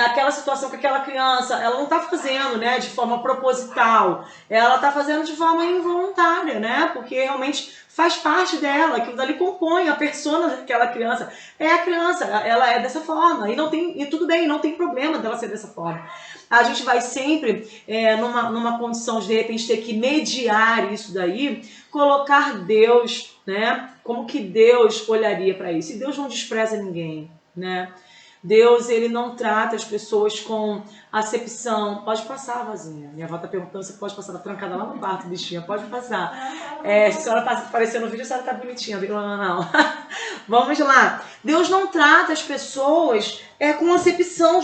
[SPEAKER 1] aquela situação que aquela criança, ela não está fazendo, né, de forma proposital, ela está fazendo de forma involuntária, né, porque realmente faz parte dela, aquilo dali compõe a persona daquela criança. É a criança, ela é dessa forma, e tudo bem, não tem problema dela ser dessa forma. A gente vai sempre, numa condição de repente ter que mediar isso daí, colocar Deus, né, como que Deus olharia para isso. E Deus não despreza ninguém, né? Deus, ele não trata as pessoas com acepção. Pode passar, Rosinha. Minha avó tá perguntando se pode passar, tá trancada lá no quarto, bichinha. Pode passar. Se a senhora aparecer no vídeo, a senhora tá bonitinha, não tem problema não. Vamos lá. Deus não trata as pessoas com acepção,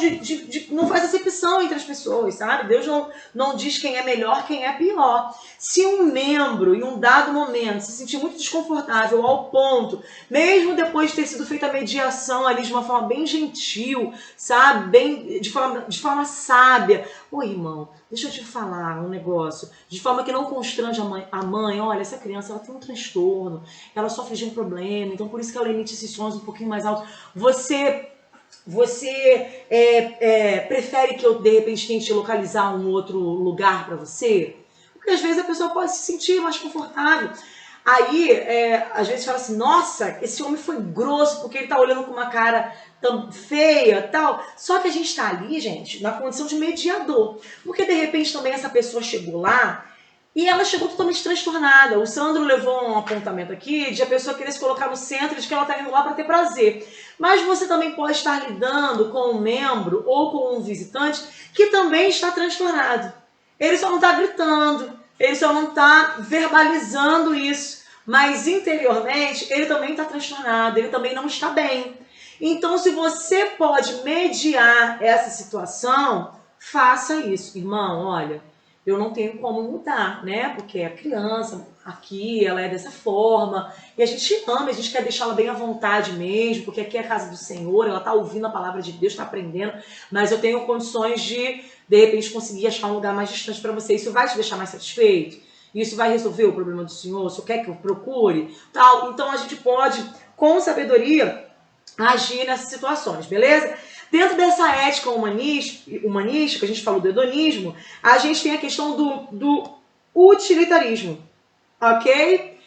[SPEAKER 1] não faz acepção entre as pessoas, sabe? Deus não diz quem é melhor, quem é pior. Se um membro, em um dado momento, se sentir muito desconfortável ao ponto, mesmo depois de ter sido feita a mediação ali de uma forma bem gentil, sabe? Bem, de forma sábia. Ô, irmão, deixa eu te falar um negócio. De forma que não constrange a mãe. Olha, essa criança, ela tem um transtorno, ela sofre de um problema, então por isso que ela emite esses sons um pouquinho mais altos. Você prefere que eu, de repente, tente localizar um outro lugar para você? Porque às vezes a pessoa pode se sentir mais confortável. Aí, às vezes fala assim, nossa, esse homem foi grosso porque ele tá olhando com uma cara tão feia e tal. Só que a gente tá ali, gente, na condição de mediador. Porque de repente também essa pessoa chegou lá e ela chegou totalmente transtornada. O Sandro levou um apontamento aqui de a pessoa querer se colocar no centro de que ela tá indo lá para ter prazer. Mas você também pode estar lidando com um membro ou com um visitante que também está transtornado. Ele só não está gritando, ele só não está verbalizando isso, mas interiormente ele também está transtornado, ele também não está bem. Então, se você pode mediar essa situação, faça isso. Irmão, olha, eu não tenho como mudar, né? Porque a criança aqui, ela é dessa forma, e a gente ama, a gente quer deixá-la bem à vontade mesmo, porque aqui é a casa do Senhor, ela está ouvindo a palavra de Deus, está aprendendo, mas eu tenho condições de repente, conseguir achar um lugar mais distante para você. Isso vai te deixar mais satisfeito? Isso vai resolver o problema do Senhor? Se quer que eu procure? Tal. Então, a gente pode, com sabedoria, agir nessas situações, beleza? Dentro dessa ética humanística, a gente falou do hedonismo, a gente tem a questão do utilitarismo, ok?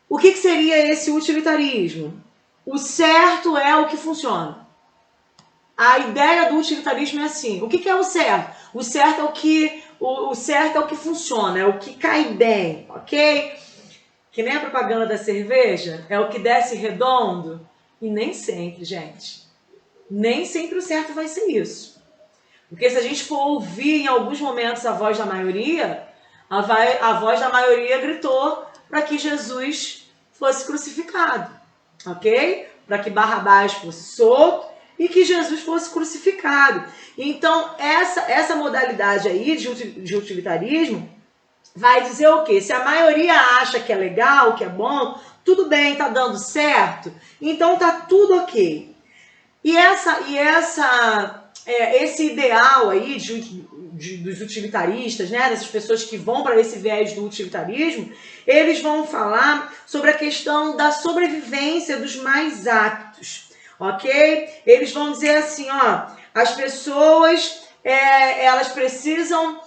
[SPEAKER 1] O que seria esse utilitarismo? O certo é o que funciona. A ideia do utilitarismo é assim, o que é o certo? O certo é o que funciona, é o que cai bem, ok? Que nem a propaganda da cerveja, é o que desce redondo. E nem sempre, gente. Nem sempre o certo vai ser isso. Porque se a gente for ouvir em alguns momentos a voz da maioria, a voz da maioria gritou para que Jesus fosse crucificado, ok? Para que Barrabás fosse solto e que Jesus fosse crucificado. Então, essa modalidade aí de utilitarismo vai dizer o quê? Se a maioria acha que é legal, que é bom, tudo bem, tá dando certo, então tá tudo ok. E esse ideal aí dos utilitaristas, né, dessas pessoas que vão para esse viés do utilitarismo, eles vão falar sobre a questão da sobrevivência dos mais aptos. Ok? Eles vão dizer assim, ó, as pessoas, elas precisam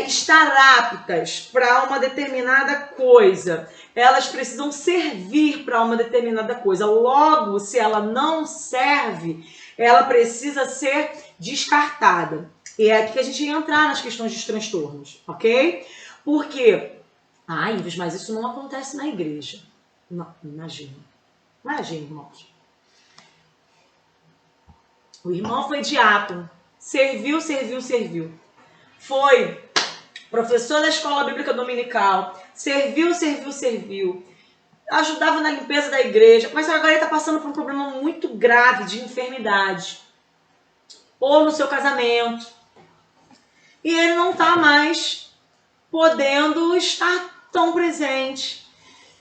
[SPEAKER 1] estar aptas para uma determinada coisa. Elas precisam servir para uma determinada coisa. Logo, se ela não serve, ela precisa ser descartada. E é aqui que a gente ia entrar nas questões dos transtornos, ok? Porque, Ives, mas isso não acontece na igreja. Não, imagina. Imagina, irmãos. O irmão foi diácono, serviu. Foi professor da escola bíblica dominical, serviu. Ajudava na limpeza da igreja, mas agora ele está passando por um problema muito grave de enfermidade. ou no seu casamento. E ele não está mais podendo estar tão presente.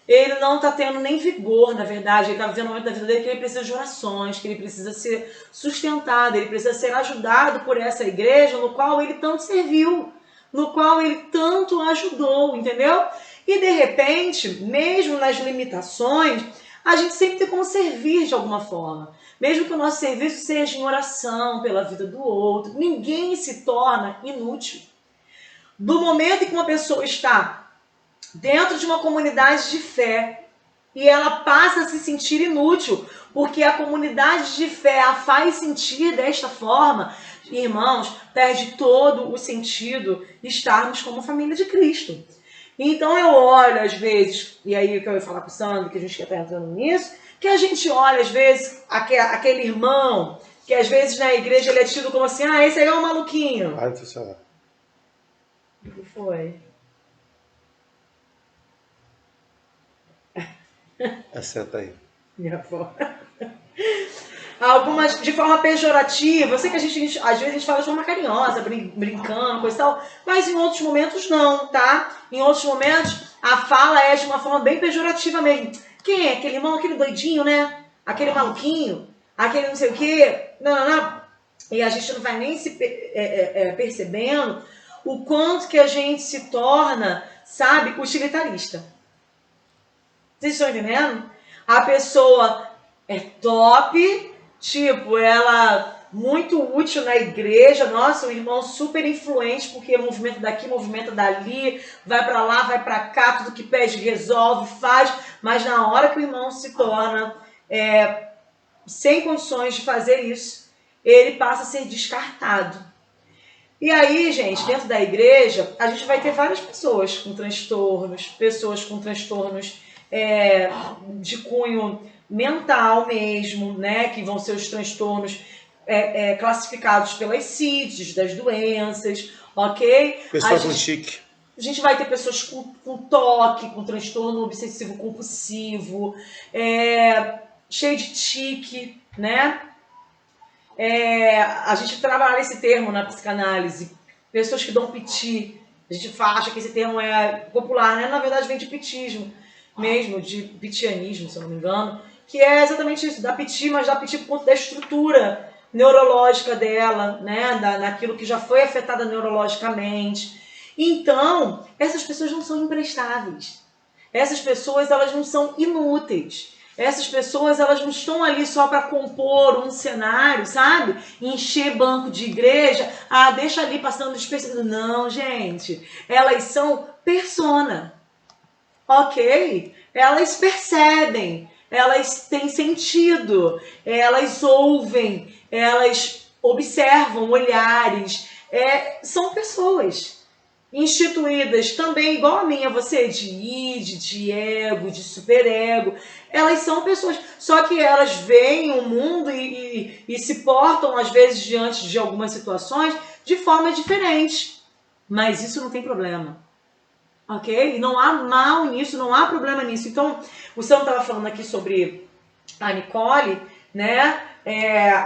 [SPEAKER 1] Ele não está tendo nem vigor, na verdade. Ele está vivendo um momento da vida dele que ele precisa de orações, que ele precisa ser sustentado, ele precisa ser ajudado por essa igreja no qual ele tanto serviu, no qual ele tanto ajudou, entendeu? E de repente, mesmo nas limitações, a gente sempre tem como servir de alguma forma. Mesmo que o nosso serviço seja em oração pela vida do outro, ninguém se torna inútil. Do momento em que uma pessoa está dentro de uma comunidade de fé e ela passa a se sentir inútil, porque a comunidade de fé a faz sentir desta forma, irmãos, perde todo o sentido de estarmos como família de Cristo. Então eu olho às vezes, e aí que eu ia falar com o Sandro, que a gente está entrando nisso, que a gente olha às vezes aquele irmão, que às vezes na igreja ele é tido como assim, esse aí é um maluquinho.
[SPEAKER 2] Vai funcionar.
[SPEAKER 1] O que foi?
[SPEAKER 2] Acerta aí.
[SPEAKER 1] Minha avó. Algumas de forma pejorativa. Eu sei que às vezes a gente fala de forma carinhosa, brincando, coisa e tal, mas em outros momentos não, tá? Em outros momentos a fala é de uma forma bem pejorativa mesmo. Quem é? Aquele irmão, aquele doidinho, né? Aquele maluquinho, aquele não sei o quê. Não. E a gente não vai nem se percebendo o quanto que a gente se torna, sabe, utilitarista. Vocês estão entendendo? A pessoa é top, tipo, ela muito útil na igreja, nossa, um irmão super influente, porque movimento daqui, movimento dali, vai pra lá, vai pra cá, tudo que pede resolve, faz, mas na hora que o irmão se torna sem condições de fazer isso, ele passa a ser descartado. E aí, gente, dentro da igreja, a gente vai ter várias pessoas com transtornos de cunho mental mesmo, né, que vão ser os transtornos classificados pelas CIDs, das doenças, ok?
[SPEAKER 2] Pessoa com tique.
[SPEAKER 1] A gente vai ter pessoas com toque, com transtorno obsessivo compulsivo, cheio de tique, né? A gente trabalha esse termo na psicanálise, pessoas que dão piti. A gente acha que esse termo é popular, né? Na verdade vem de pitismo mesmo, de pitianismo, se eu não me engano, que é exatamente isso, dá piti, mas dá piti por conta da estrutura neurológica dela, né? Naquilo que já foi afetada neurologicamente. Então, essas pessoas não são imprestáveis. Essas pessoas, elas não são inúteis. Essas pessoas, elas não estão ali só para compor um cenário, sabe? Encher banco de igreja, deixa ali passando despercebido. Não, gente. Elas são persona. Ok? Elas percebem, elas têm sentido, elas ouvem, elas observam olhares. São pessoas instituídas também, igual a mim, a você, de id, de ego, de superego. Elas são pessoas, só que elas veem o mundo e se portam, às vezes, diante de algumas situações de forma diferente. Mas isso não tem problema. Ok? Não há mal nisso, não há problema nisso. Então, o Sam estava falando aqui sobre a Nicole, né?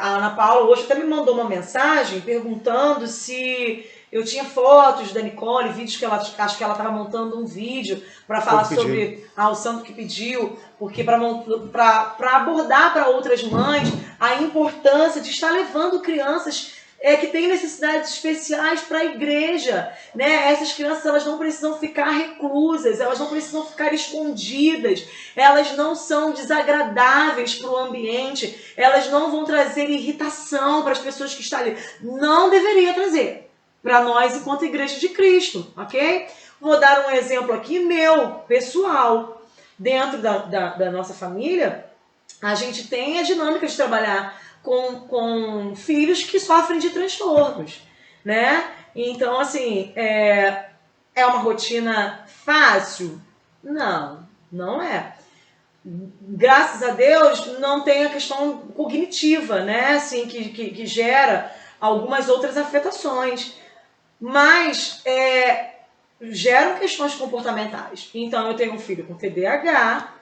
[SPEAKER 1] A Ana Paula hoje até me mandou uma mensagem perguntando se eu tinha fotos da Nicole, vídeos que ela, acho que ela estava montando um vídeo para falar sobre o santo que pediu, porque para abordar para outras mães a importância de estar levando crianças que têm necessidades especiais para a igreja, né? Essas crianças, elas não precisam ficar reclusas, elas não precisam ficar escondidas, elas não são desagradáveis para o ambiente, elas não vão trazer irritação para as pessoas que estão ali. Não deveria trazer para nós enquanto igreja de Cristo, ok? Vou dar um exemplo aqui meu, pessoal. Dentro da nossa família, a gente tem a dinâmica de trabalhar com filhos que sofrem de transtornos, né? Então, assim, é uma rotina fácil? Não, não é. Graças a Deus, não tem a questão cognitiva, né? Assim, que gera algumas outras afetações. Mas geram questões comportamentais. Então, eu tenho um filho com TDAH,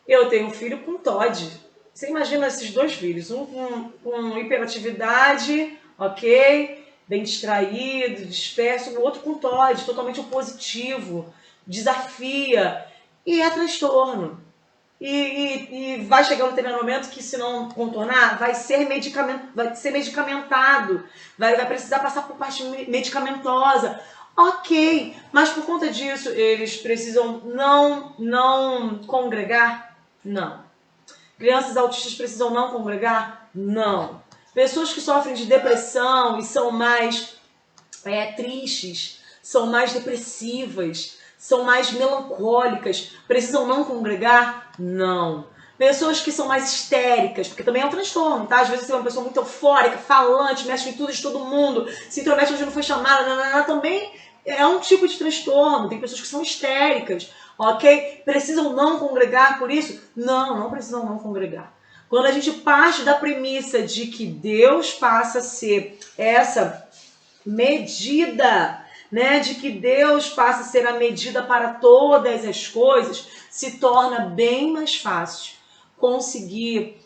[SPEAKER 1] eu tenho um filho com TOD. Você imagina esses dois filhos, um com hiperatividade, ok? Bem distraído, disperso, o outro com TOD, totalmente opositivo, desafia, e é transtorno. E vai chegar um determinado momento que, se não contornar, vai ser medicamentado, vai precisar passar por parte medicamentosa. Ok, mas por conta disso, eles precisam não congregar? Não. Crianças autistas precisam não congregar? Não. Pessoas que sofrem de depressão e são mais tristes, são mais depressivas, são mais melancólicas, precisam não congregar? Não. Pessoas que são mais histéricas, porque também é um transtorno, tá? Às vezes você é uma pessoa muito eufórica, falante, mexe em tudo de todo mundo, se intromete onde não foi chamada, também é um tipo de transtorno. Tem pessoas que são histéricas, ok? Precisam não congregar por isso? Não, não precisam não congregar. Quando a gente parte da premissa de que Deus passa a ser essa medida, né, de que Deus passa a ser a medida para todas as coisas, se torna bem mais fácil conseguir,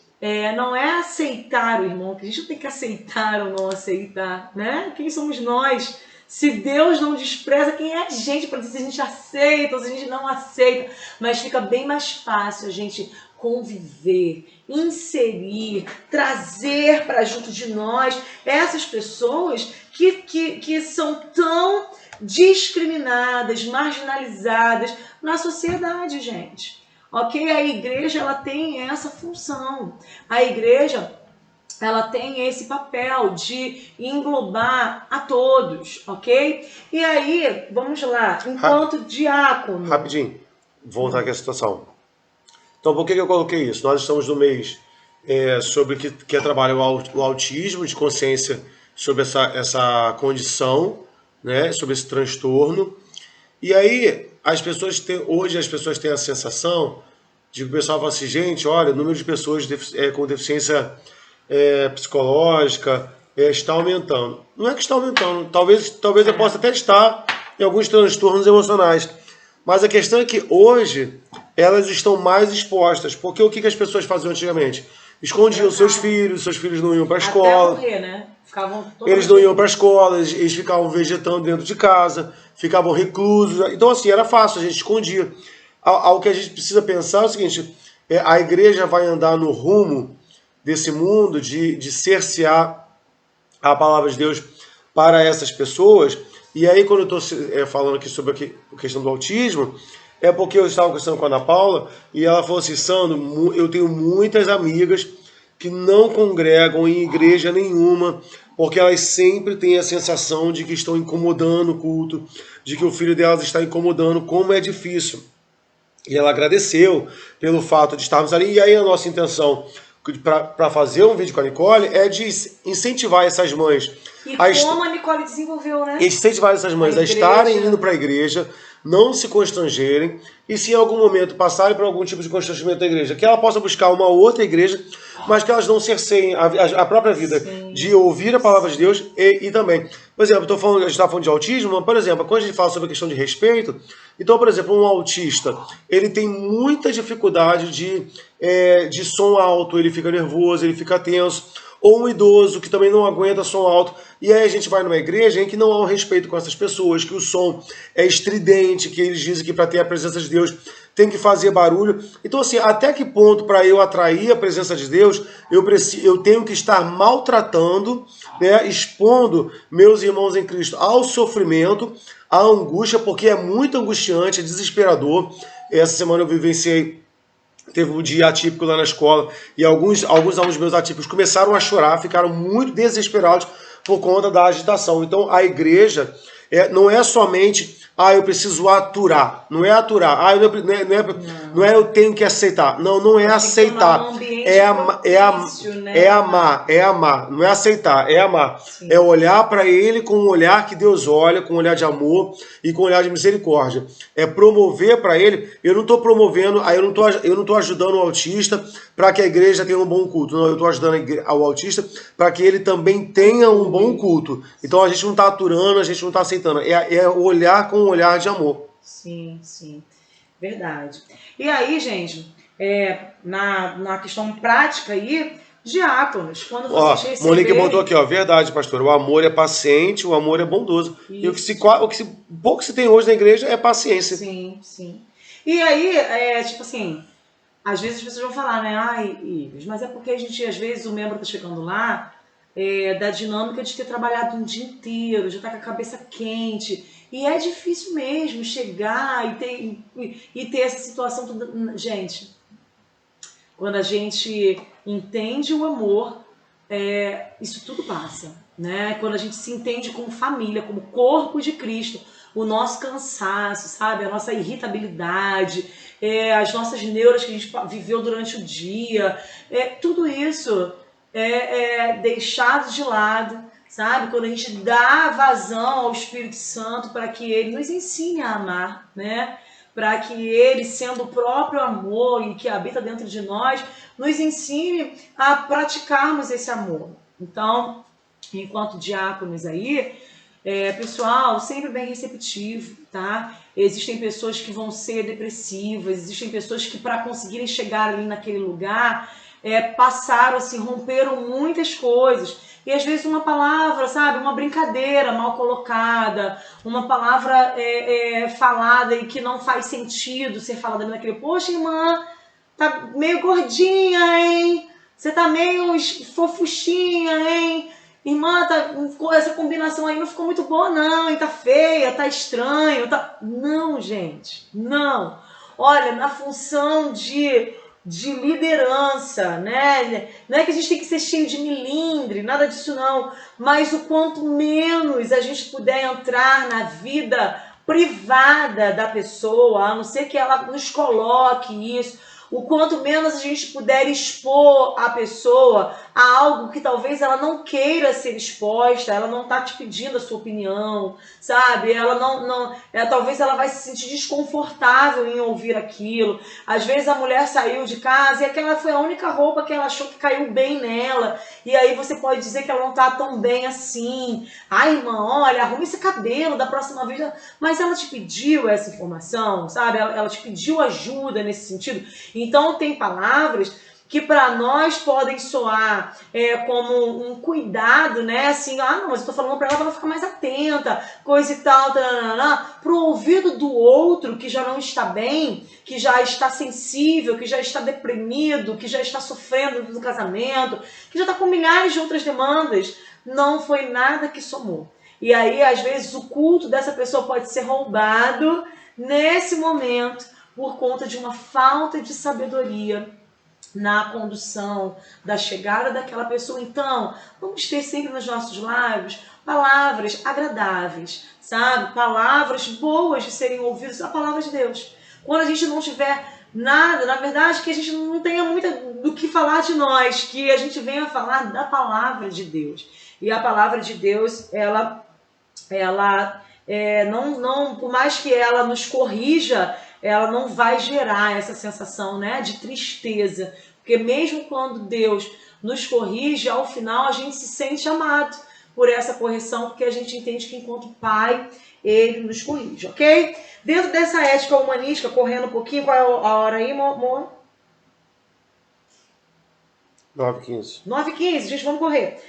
[SPEAKER 1] não é aceitar o irmão, que a gente não tem que aceitar ou não aceitar, né? Quem somos nós? Se Deus não despreza, quem é a gente para dizer se a gente aceita ou se a gente não aceita? Mas fica bem mais fácil a gente conviver, inserir, trazer para junto de nós essas pessoas que são tão discriminadas, marginalizadas na sociedade, gente. Ok? A igreja, ela tem essa função. A igreja, ela tem esse papel de englobar a todos, ok? E aí, vamos lá, enquanto diácono...
[SPEAKER 2] Rapidinho, voltar aqui à situação. Então, por que eu coloquei isso? Nós estamos no mês sobre que é trabalho o autismo, de consciência sobre essa condição, né, sobre esse transtorno. E aí, hoje as pessoas têm a sensação de que o pessoal fala assim, gente, olha, o número de pessoas com deficiência psicológica está aumentando. Não é que está aumentando, talvez eu possa até estar em alguns transtornos emocionais. Mas a questão é que hoje elas estão mais expostas. Porque o que as pessoas faziam antigamente? Escondiam seus filhos não iam para a escola.
[SPEAKER 1] Até morrer, né?
[SPEAKER 2] Eles não iam para a escola, eles ficavam vegetando dentro de casa, ficavam reclusos. Então, assim, era fácil, a gente escondia. O que a gente precisa pensar é o seguinte, a igreja vai andar no rumo desse mundo de cercear a palavra de Deus para essas pessoas. E aí, quando eu estou falando aqui sobre a questão do autismo, é porque eu estava conversando com a Ana Paula e ela falou assim, Sandro, eu tenho muitas amigas que não congregam em igreja nenhuma, porque elas sempre têm a sensação de que estão incomodando o culto, de que o filho delas está incomodando, como é difícil. E ela agradeceu pelo fato de estarmos ali. E aí a nossa intenção para fazer um vídeo com a Nicole é de incentivar essas mães.
[SPEAKER 1] E como a Nicole desenvolveu, né?
[SPEAKER 2] Incentivar essas mães a estarem indo para a igreja, não se constrangerem, e se em algum momento passarem por algum tipo de constrangimento da igreja, que ela possa buscar uma outra igreja, mas que elas não cerceiem a própria vida. Sim. De ouvir a palavra de Deus e também. Por exemplo, a gente está falando de autismo, mas, por exemplo, quando a gente fala sobre a questão de respeito, então, por exemplo, um autista, ele tem muita dificuldade de som alto, ele fica nervoso, ele fica tenso. Ou um idoso que também não aguenta som alto. E aí a gente vai numa igreja em que não há um respeito com essas pessoas, que o som é estridente, que eles dizem que para ter a presença de Deus tem que fazer barulho. Então, assim, até que ponto para eu atrair a presença de Deus, eu tenho que estar maltratando, né, expondo meus irmãos em Cristo ao sofrimento, à angústia, porque é muito angustiante, é desesperador. Essa semana eu vivenciei. Teve um dia atípico lá na escola e alguns alunos meus atípicos começaram a chorar, ficaram muito desesperados por conta da agitação. Então a igreja não é somente, eu preciso aturar, não é aturar, não é eu tenho que aceitar, não é aceitar, é amar, não é aceitar, é amar. Sim. É olhar para ele com um olhar que Deus olha, com um olhar de amor e com um olhar de misericórdia. É promover para ele, eu não estou promovendo, eu não estou ajudando o autista para que a igreja tenha um bom culto, não, eu estou ajudando o autista para que ele também tenha um bom culto. Então a gente não está aturando, a gente não está aceitando, é olhar com um olhar de amor.
[SPEAKER 1] Sim, sim, verdade. E aí, gente, na questão prática aí, diáconos, quando
[SPEAKER 2] Ó,
[SPEAKER 1] vocês
[SPEAKER 2] Monique
[SPEAKER 1] receberem...
[SPEAKER 2] botou aqui, ó, verdade, pastor. O amor é paciente, o amor é bondoso. E o pouco que se tem hoje na igreja é paciência.
[SPEAKER 1] Sim, sim. E aí, tipo assim, às vezes as pessoas vão falar, né? Ai, Ives, mas é porque a gente, às vezes, o membro tá chegando lá da dinâmica de ter trabalhado um dia inteiro, já tá com a cabeça quente. E é difícil mesmo chegar e ter essa situação toda. Gente, quando a gente entende o amor, isso tudo passa, né? Quando a gente se entende como família, como corpo de Cristo, o nosso cansaço, sabe? A nossa irritabilidade, as nossas neuras que a gente viveu durante o dia, tudo isso é deixado de lado, sabe? Quando a gente dá vazão ao Espírito Santo para que ele nos ensine a amar, né? Para que ele, sendo o próprio amor e que habita dentro de nós, nos ensine a praticarmos esse amor. Então, enquanto diáconos aí, pessoal, sempre bem receptivo, tá? Existem pessoas que vão ser depressivas, existem pessoas que para conseguirem chegar ali naquele lugar, passaram assim, romperam muitas coisas. E às vezes uma palavra, sabe, uma brincadeira mal colocada, uma palavra falada e que não faz sentido ser falada naquele, poxa, irmã, tá meio gordinha, hein? Você tá meio fofuchinha, hein? Irmã, essa combinação aí não ficou muito boa, não, hein? Tá feia, tá estranho, tá... Não, gente, não. Olha, na função de liderança, né? Não é que a gente tem que ser cheio de milindre, nada disso não. Mas o quanto menos a gente puder entrar na vida privada da pessoa, a não ser que ela nos coloque isso, o quanto menos a gente puder expor a pessoa a algo que talvez ela não queira ser exposta, ela não está te pedindo a sua opinião, sabe? Ela talvez ela vai se sentir desconfortável em ouvir aquilo. Às vezes a mulher saiu de casa e aquela foi a única roupa que ela achou que caiu bem nela. E aí você pode dizer que ela não está tão bem assim. Ai, irmã, olha, arruma esse cabelo da próxima vez. Mas ela te pediu essa informação, sabe? Ela te pediu ajuda nesse sentido. Então tem palavras que para nós podem soar como um cuidado, né? Assim, não, mas eu tô falando para ela ficar mais atenta, coisa e tal, para o ouvido do outro que já não está bem, que já está sensível, que já está deprimido, que já está sofrendo do casamento, que já está com milhares de outras demandas. Não foi nada que somou. E aí, às vezes, o culto dessa pessoa pode ser roubado nesse momento por conta de uma falta de sabedoria na condução da chegada daquela pessoa. Então, vamos ter sempre nos nossos lábios palavras agradáveis, sabe? Palavras boas de serem ouvidas, a palavra de Deus. Quando a gente não tiver nada, na verdade, que a gente não tenha muito do que falar de nós, que a gente venha falar da palavra de Deus. E a palavra de Deus, ela não, por mais que ela nos corrija, ela não vai gerar essa sensação, né, de tristeza. Porque mesmo quando Deus nos corrige, ao final a gente se sente amado por essa correção, porque a gente entende que enquanto Pai, Ele nos corrige, ok? Dentro dessa ética humanística, correndo um pouquinho, qual é a hora aí, amor?
[SPEAKER 2] 9h15.
[SPEAKER 1] 9h15, gente, vamos correr.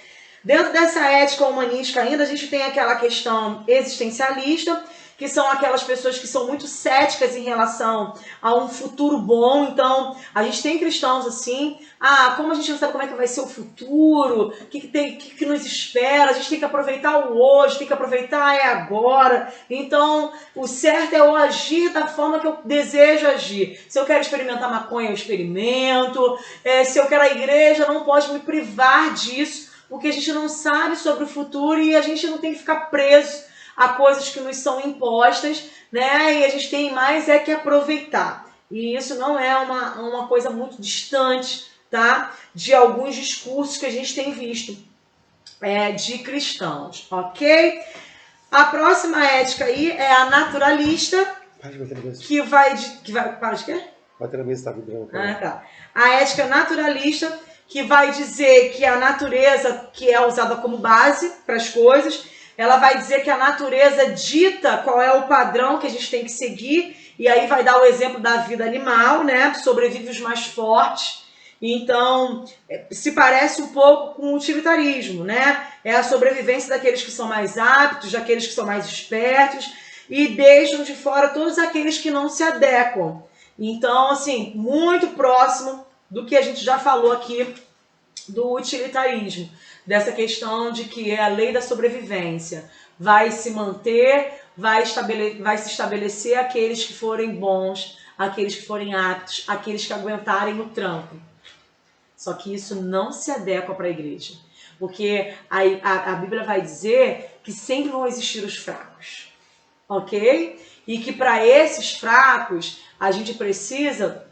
[SPEAKER 1] Dentro dessa ética humanística ainda, a gente tem aquela questão existencialista, que são aquelas pessoas que são muito céticas em relação a um futuro bom. Então, a gente tem cristãos assim, como a gente não sabe como é que vai ser o futuro, o que nos espera, a gente tem que aproveitar o hoje, tem que aproveitar agora. Então, o certo é eu agir da forma que eu desejo agir. Se eu quero experimentar maconha, eu experimento. Se eu quero a igreja, não pode me privar disso, porque a gente não sabe sobre o futuro e a gente não tem que ficar preso a coisas que nos são impostas, né? E a gente tem mais que aproveitar. E isso não é uma coisa muito distante, tá? De alguns discursos que a gente tem visto de cristãos, ok? A próxima ética aí é a naturalista, que vai... Para de quê?
[SPEAKER 2] Bater na mesa, tá vibrando.
[SPEAKER 1] Tá. A ética naturalista, que vai dizer que a natureza, que é usada como base para as coisas, ela vai dizer que a natureza dita qual é o padrão que a gente tem que seguir, e aí vai dar o exemplo da vida animal, né? Sobrevive os mais fortes. Então, se parece um pouco com o utilitarismo, né? É a sobrevivência daqueles que são mais aptos, daqueles que são mais espertos, e deixam de fora todos aqueles que não se adequam. Então, assim, muito próximo do que a gente já falou aqui do utilitarismo, dessa questão de que é a lei da sobrevivência. Vai se manter, vai se estabelecer aqueles que forem bons, aqueles que forem aptos, aqueles que aguentarem o tranco. Só que isso não se adequa para a igreja. Porque a Bíblia vai dizer que sempre vão existir os fracos. Ok? E que para esses fracos, a gente precisa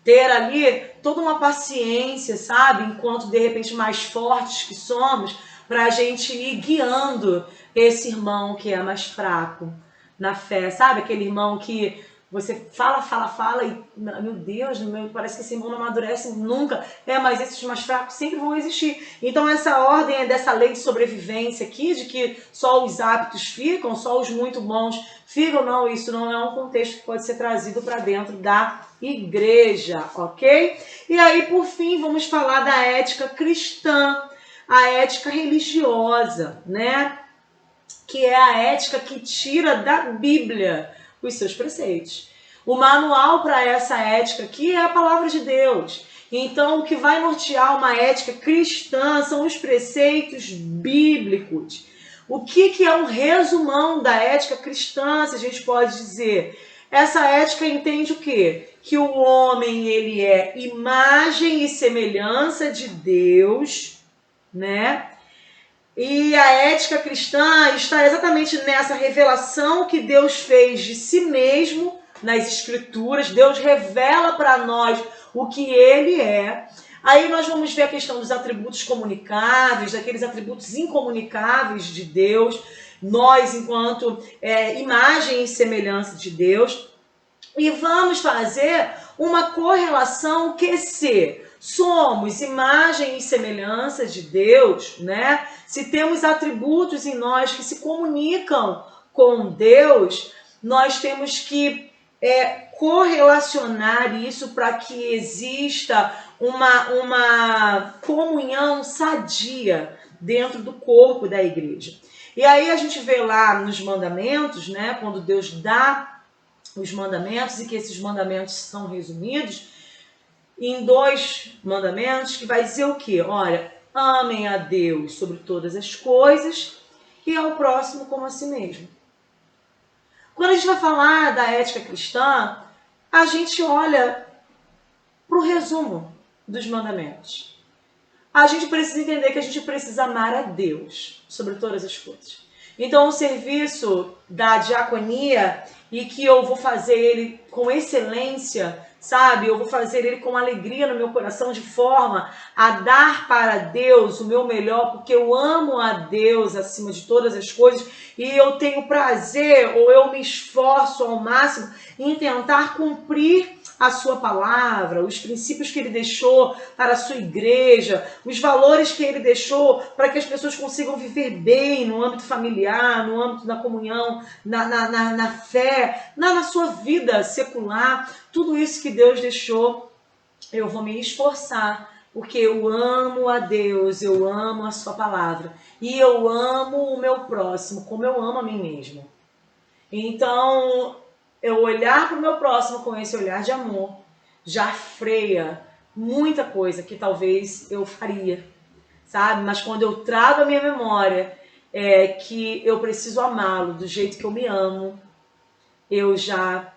[SPEAKER 1] ter ali toda uma paciência, sabe? Enquanto de repente mais fortes que somos, para a gente ir guiando esse irmão que é mais fraco na fé, sabe? Aquele irmão que você fala e, meu Deus, parece que esse irmão não amadurece nunca. Mas esses mais fracos sempre vão existir. Então essa ordem é dessa lei de sobrevivência aqui, de que só os aptos ficam, só os muito bons ficam. Não, isso não é um contexto que pode ser trazido para dentro da igreja, ok? E aí, por fim, vamos falar da ética cristã, a ética religiosa, né? Que é a ética que tira da Bíblia os seus preceitos. O manual para essa ética aqui é a palavra de Deus. Então, o que vai nortear uma ética cristã são os preceitos bíblicos. O que é um resumão da ética cristã, se a gente pode dizer? Essa ética entende o quê? Que o homem, ele é imagem e semelhança de Deus, né? E a ética cristã está exatamente nessa revelação que Deus fez de si mesmo nas Escrituras. Deus revela para nós o que Ele é. Aí nós vamos ver a questão dos atributos comunicáveis, daqueles atributos incomunicáveis de Deus. Nós, enquanto imagem e semelhança de Deus. E vamos fazer uma correlação que se somos imagem e semelhança de Deus, né? Se temos atributos em nós que se comunicam com Deus, nós temos que correlacionar isso para que exista uma comunhão sadia dentro do corpo da igreja. E aí a gente vê lá nos mandamentos, né? Quando Deus dá os mandamentos, e que esses mandamentos são resumidos em 2 mandamentos, que vai dizer o quê? Olha, amem a Deus sobre todas as coisas e ao próximo como a si mesmo. Quando a gente vai falar da ética cristã, a gente olha para o resumo dos mandamentos. A gente precisa entender que a gente precisa amar a Deus sobre todas as coisas. Então, o serviço da diaconia, e que eu vou fazer ele com excelência, sabe? Eu vou fazer ele com alegria no meu coração, de forma a dar para Deus o meu melhor, porque eu amo a Deus acima de todas as coisas, e eu tenho prazer, ou eu me esforço ao máximo em tentar cumprir a sua palavra, os princípios que ele deixou para a sua igreja, os valores que ele deixou para que as pessoas consigam viver bem no âmbito familiar, no âmbito da comunhão, na fé, na sua vida secular. Tudo isso que Deus deixou, eu vou me esforçar, porque eu amo a Deus, eu amo a sua palavra, e eu amo o meu próximo como eu amo a mim mesmo. Então, eu olhar para o meu próximo com esse olhar de amor já freia muita coisa que talvez eu faria, sabe? Mas quando eu trago a minha memória que eu preciso amá-lo do jeito que eu me amo, eu já,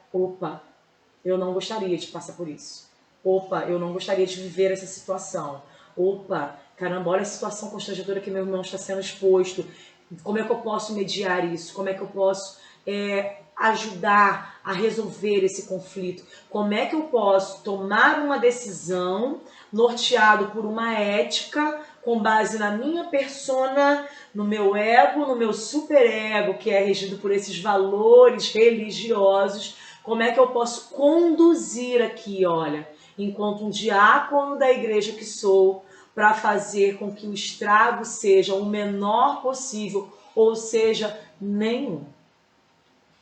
[SPEAKER 1] eu não gostaria de passar por isso. Eu não gostaria de viver essa situação. Caramba, olha a situação constrangedora que meu irmão está sendo exposto. Como é que eu posso mediar isso? Como é que eu posso ajudar a resolver esse conflito? Como é que eu posso tomar uma decisão norteado por uma ética com base na minha persona, no meu ego, no meu superego, que é regido por esses valores religiosos? Como é que eu posso conduzir aqui, olha, enquanto um diácono da igreja que sou, para fazer com que o estrago seja o menor possível, ou seja, nenhum?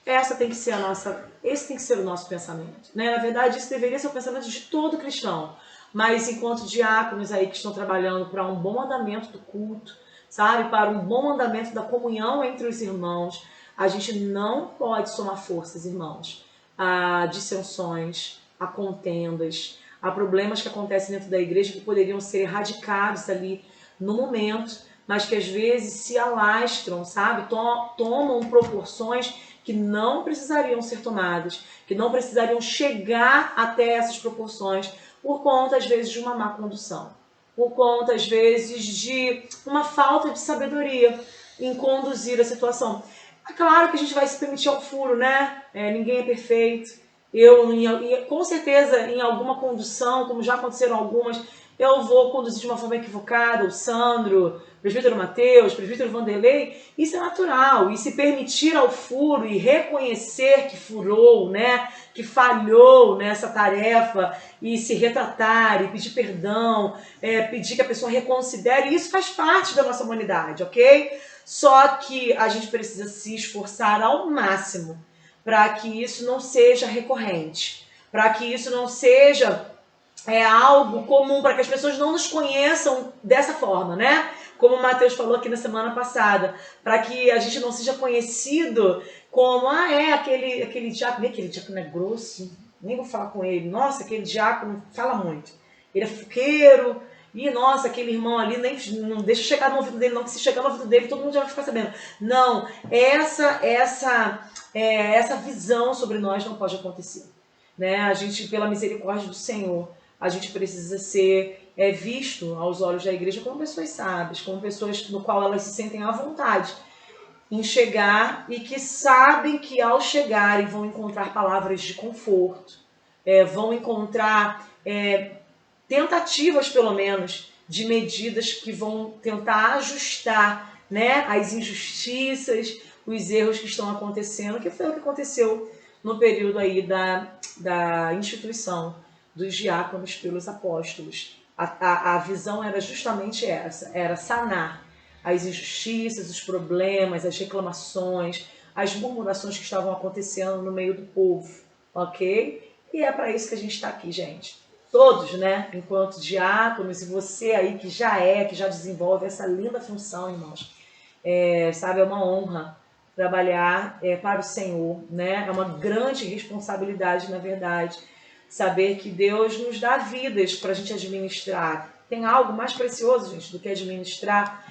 [SPEAKER 1] Esse tem que ser o nosso pensamento, né? Na verdade, isso deveria ser o pensamento de todo cristão. mas enquanto diáconos aí que estão trabalhando para um bom andamento do culto, sabe, para um bom andamento da comunhão entre os irmãos, a gente não pode somar forças, irmãos, a dissensões, a contendas, a problemas que acontecem dentro da igreja que poderiam ser erradicados ali no momento, mas que às vezes se alastram, sabe, tomam proporções que não precisariam ser tomadas, que não precisariam chegar até essas proporções, por conta, às vezes, de uma má condução, por conta, às vezes, de uma falta de sabedoria em conduzir a situação. É claro que a gente vai se permitir ao furo, né? Ninguém é perfeito. Com certeza, em alguma condução, como já aconteceram algumas, eu vou conduzir de uma forma equivocada, o Sandro, o presbítero Mateus, o presbítero Vanderlei, isso é natural. E se permitir ao furo e reconhecer que furou, né, que falhou nessa tarefa, e se retratar, e pedir perdão, pedir que a pessoa reconsidere, isso faz parte da nossa humanidade, ok? Só que a gente precisa se esforçar ao máximo para que isso não seja recorrente, para que isso não seja algo comum, para que as pessoas não nos conheçam dessa forma, né? Como o Mateus falou aqui na semana passada, para que a gente não seja conhecido como, aquele diácono, aquele diácono é grosso, nem vou falar com ele, nossa, aquele diácono fala muito, ele é fofoqueiro, e nossa, aquele irmão ali, não deixa chegar no ouvido dele não, que se chegar no ouvido dele todo mundo já vai ficar sabendo. Não, essa visão sobre nós não pode acontecer, né? A gente, pela misericórdia do Senhor, a gente precisa ser visto aos olhos da igreja como pessoas sábias, como pessoas no qual elas se sentem à vontade em chegar e que sabem que ao chegarem vão encontrar palavras de conforto, vão encontrar tentativas, pelo menos, de medidas que vão tentar ajustar, né, as injustiças, os erros que estão acontecendo, que foi o que aconteceu no período aí da instituição dos diáconos pelos apóstolos. A visão era justamente essa, era sanar as injustiças, os problemas, as reclamações, as murmurações que estavam acontecendo no meio do povo, ok? E é para isso que a gente está aqui, gente. Todos, né, enquanto diáconos, e você aí que já desenvolve essa linda função, irmãos, sabe, é uma honra trabalhar para o Senhor, né? É uma grande responsabilidade, na verdade, saber que Deus nos dá vidas para a gente administrar. Tem algo mais precioso, gente, do que administrar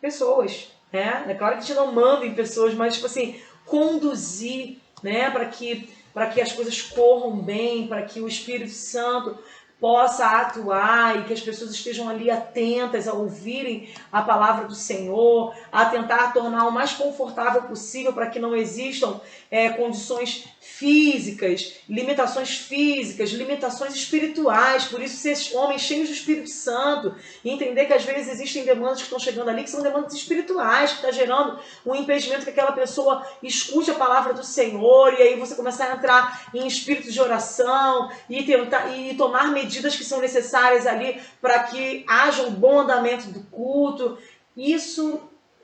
[SPEAKER 1] pessoas, né? É claro que a gente não manda em pessoas, mas, tipo assim, conduzir, né, para que as coisas corram bem, para que o Espírito Santo possa atuar e que as pessoas estejam ali atentas a ouvirem a palavra do Senhor, a tentar tornar o mais confortável possível para que não existam condições físicas, limitações espirituais. Por isso, ser homens cheios do Espírito Santo e entender que às vezes existem demandas que estão chegando ali que são demandas espirituais, que está gerando um impedimento que aquela pessoa escute a palavra do Senhor, e aí você começa a entrar em espíritos de oração e tomar medidas que são necessárias ali para que haja um bom andamento do culto. Isso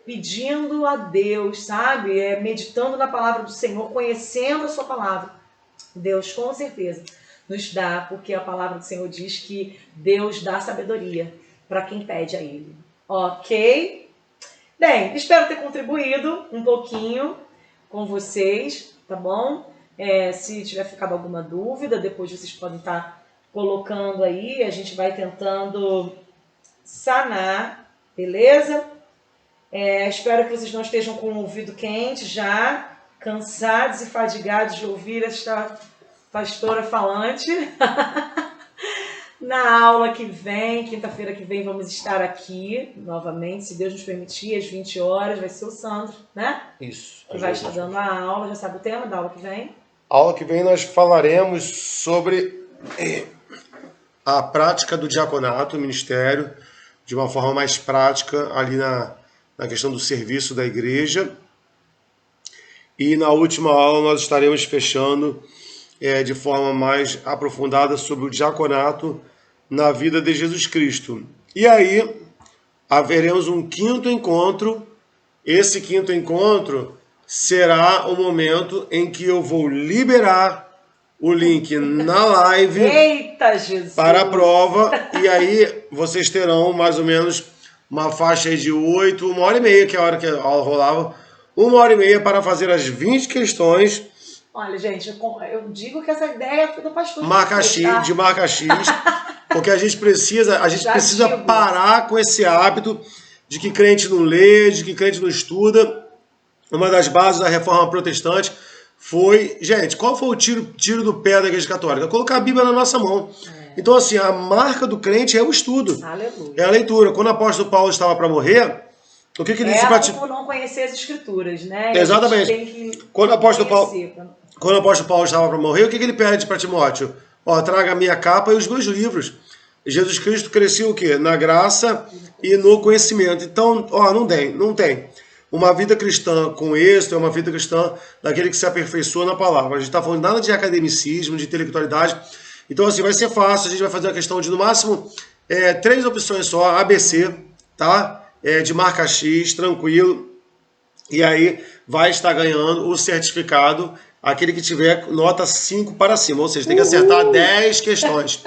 [SPEAKER 1] pedindo a Deus, sabe? Meditando na palavra do Senhor, conhecendo a sua palavra. Deus, com certeza, nos dá, porque a palavra do Senhor diz que Deus dá sabedoria para quem pede a Ele. Ok? Bem, espero ter contribuído um pouquinho com vocês, tá bom? Se tiver ficado alguma dúvida, depois vocês podem estar colocando aí, a gente vai tentando sanar, beleza? Espero que vocês não estejam com o ouvido quente já, cansados e fadigados de ouvir esta pastora falante. Na aula que vem, quinta-feira que vem, vamos estar aqui novamente, se Deus nos permitir, às 20 horas, vai ser o Sandro, né?
[SPEAKER 2] Isso.
[SPEAKER 1] Que vai estar dando a aula, já sabe o tema da aula que vem?
[SPEAKER 2] A aula que vem nós falaremos sobre a prática do diaconato, o ministério, de uma forma mais prática ali na questão do serviço da igreja. E na última aula nós estaremos fechando de forma mais aprofundada sobre o diaconato na vida de Jesus Cristo. E aí haveremos um quinto encontro. Esse quinto encontro será o momento em que eu vou liberar o link na live.
[SPEAKER 1] Eita, Jesus!
[SPEAKER 2] Para a prova. E aí vocês terão mais ou menos uma faixa aí de 8, 1h30, que é a hora que a aula rolava. 1h30 para fazer as 20 questões.
[SPEAKER 1] Olha, gente, eu digo que essa ideia foi do pastor.
[SPEAKER 2] De marca X, porque a gente precisa parar com esse hábito de que crente não lê, de que crente não estuda. Uma das bases da reforma protestante foi... Gente, qual foi o tiro do pé da Igreja Católica? Colocar a Bíblia na nossa mão. Então, assim, a marca do crente é o estudo.
[SPEAKER 1] Aleluia.
[SPEAKER 2] É a leitura. Quando o apóstolo Paulo estava para morrer, o que ele disse para ti?
[SPEAKER 1] Por não conhecer as escrituras, né?
[SPEAKER 2] Exatamente. Quando o apóstolo Paulo estava para morrer, o que ele pede para Timóteo? Ó, traga a minha capa e os meus livros. Jesus Cristo cresceu o quê? Na graça e no conhecimento. Então, ó, não tem. Uma vida cristã com êxito é uma vida cristã daquele que se aperfeiçoa na palavra. A gente está falando nada de academicismo, de intelectualidade. Então, assim, vai ser fácil. A gente vai fazer uma questão de, no máximo, 3 opções só, ABC, tá? De marca X, tranquilo. E aí vai estar ganhando o certificado aquele que tiver nota 5 para cima. Ou seja, tem que acertar 10 questões.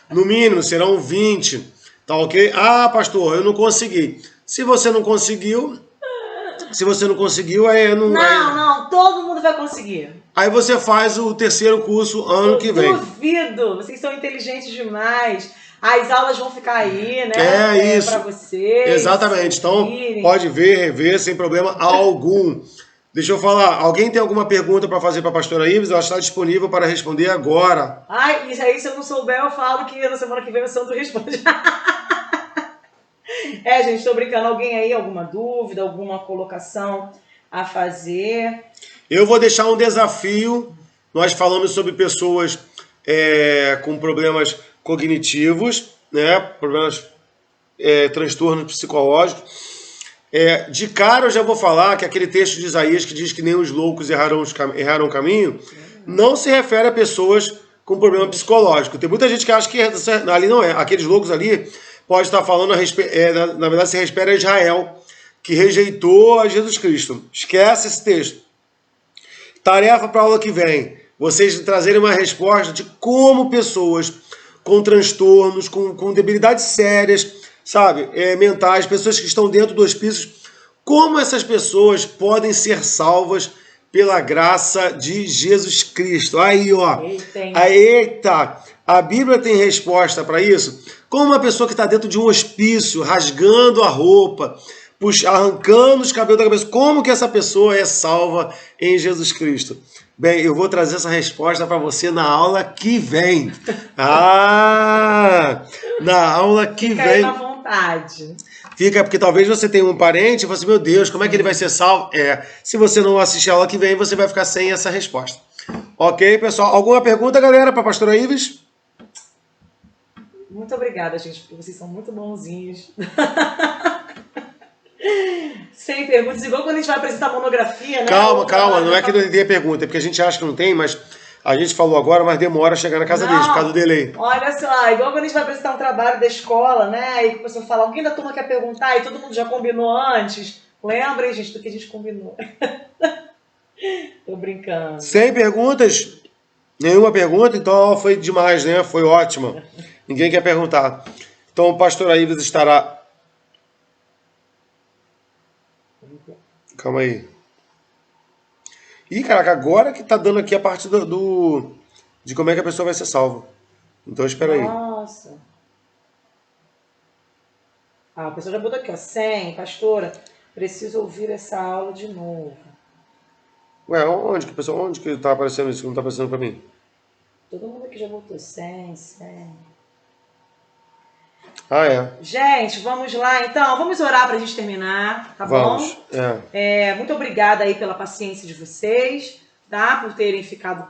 [SPEAKER 2] No mínimo, serão 20. Tá ok? Ah, pastor, eu não consegui. Se você não conseguiu, aí não...
[SPEAKER 1] Não, todo mundo vai conseguir.
[SPEAKER 2] Aí você faz o 3º curso ano que vem.
[SPEAKER 1] Duvido, vocês são inteligentes demais. As aulas vão ficar aí, né?
[SPEAKER 2] É isso.
[SPEAKER 1] Para vocês.
[SPEAKER 2] Exatamente. Então, pode ver, rever, sem problema algum. Deixa eu falar, alguém tem alguma pergunta para fazer para a pastora Ives? Ela está disponível para responder agora.
[SPEAKER 1] Ai, isso aí, se eu não souber, eu falo que na semana que vem o Sandro responde. Gente, estou brincando. Alguém aí, alguma dúvida, alguma colocação a fazer?
[SPEAKER 2] Eu vou deixar um desafio. Nós falamos sobre pessoas com problemas cognitivos, né? Problemas, transtornos psicológicos. De cara eu já vou falar que aquele texto de Isaías que diz que nem os loucos erraram o caminho, não se refere a pessoas com problema psicológico. Tem muita gente que acha que ali não é. Aqueles loucos ali pode estar falando, na verdade se refere a Israel, que rejeitou a Jesus Cristo. Esquece esse texto. Tarefa para a aula que vem. Vocês trazerem uma resposta de como pessoas com transtornos, com debilidades sérias, sabe, mentais, pessoas que estão dentro do hospício, como essas pessoas podem ser salvas pela graça de Jesus Cristo. Aí, ó. Eita! A Bíblia tem resposta para isso? Como uma pessoa que está dentro de um hospício, rasgando a roupa, arrancando os cabelos da cabeça, como que essa pessoa é salva em Jesus Cristo? Bem, eu vou trazer essa resposta para você na aula que vem. Na aula que vem.
[SPEAKER 1] Fica aí na vontade.
[SPEAKER 2] Fica, porque talvez você tenha um parente e você, meu Deus, como é que ele vai ser salvo? Se você não assistir a aula que vem, você vai ficar sem essa resposta. Ok, pessoal? Alguma pergunta, galera, para a pastora Ives?
[SPEAKER 1] Muito obrigada, gente, porque vocês são muito bonzinhos. Sem perguntas, igual quando a gente vai apresentar a monografia, né?
[SPEAKER 2] Calma, não é que não tem pergunta, é porque a gente acha que não tem, mas a gente falou agora, mas demora a chegar na casa deles, por causa do delay.
[SPEAKER 1] Olha só, igual quando a gente vai apresentar um trabalho da escola, né? Aí a pessoa fala, alguém da turma quer perguntar, e todo mundo já combinou antes. Lembrem, gente, do que a gente combinou. Tô brincando.
[SPEAKER 2] Sem perguntas? Nenhuma pergunta? Então foi demais, né? Foi ótima. Ninguém quer perguntar. Então o pastor Ives estará... Calma aí. Ih, caraca, agora que tá dando aqui a parte de como é que a pessoa vai ser salva. Então espera aí.
[SPEAKER 1] Nossa. A pessoa já botou aqui, ó. 100, pastora, preciso ouvir essa aula de novo.
[SPEAKER 2] Ué, onde que tá aparecendo isso que não tá aparecendo pra mim?
[SPEAKER 1] Todo mundo aqui já botou 100.
[SPEAKER 2] Ah, é.
[SPEAKER 1] Gente, vamos lá então. Vamos orar pra gente terminar, tá bom?
[SPEAKER 2] Vamos.
[SPEAKER 1] Muito obrigada aí pela paciência de vocês, tá? Por terem ficado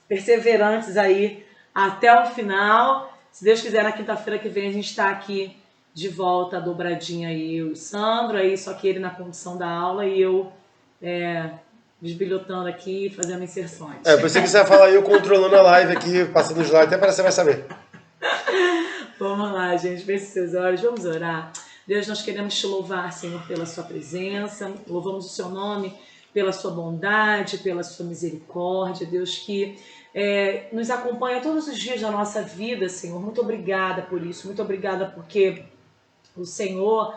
[SPEAKER 1] perseverantes aí até o final. Se Deus quiser, na quinta-feira que vem a gente tá aqui de volta, dobradinha aí, o Sandro aí, só que ele na condução da aula e eu desbilhotando aqui, fazendo inserções.
[SPEAKER 2] Pensei que você ia falar eu controlando a live aqui, passando os slides, até parece que você vai saber.
[SPEAKER 1] Vamos lá, gente, feche seus olhos, vamos orar. Deus, nós queremos te louvar, Senhor, pela sua presença, louvamos o seu nome pela sua bondade, pela sua misericórdia, Deus, que nos acompanha todos os dias da nossa vida, Senhor. Muito obrigada por isso, muito obrigada porque o Senhor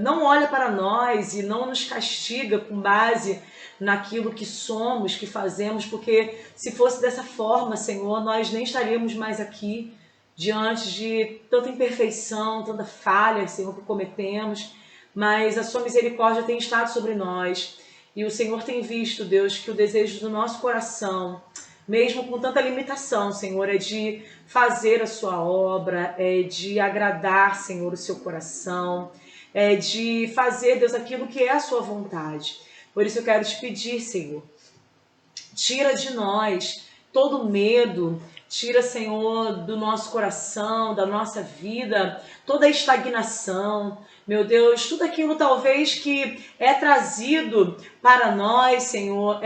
[SPEAKER 1] não olha para nós e não nos castiga com base naquilo que somos, que fazemos, porque se fosse dessa forma, Senhor, nós nem estaríamos mais aqui diante de tanta imperfeição, tanta falha, Senhor, que cometemos, mas a sua misericórdia tem estado sobre nós e o Senhor tem visto, Deus, que o desejo do nosso coração, mesmo com tanta limitação, Senhor, é de fazer a sua obra, é de agradar, Senhor, o seu coração, é de fazer, Deus, aquilo que é a sua vontade. Por isso eu quero te pedir, Senhor, tira de nós todo medo, tira, Senhor, do nosso coração, da nossa vida, toda a estagnação, meu Deus, tudo aquilo talvez que é trazido para nós, Senhor,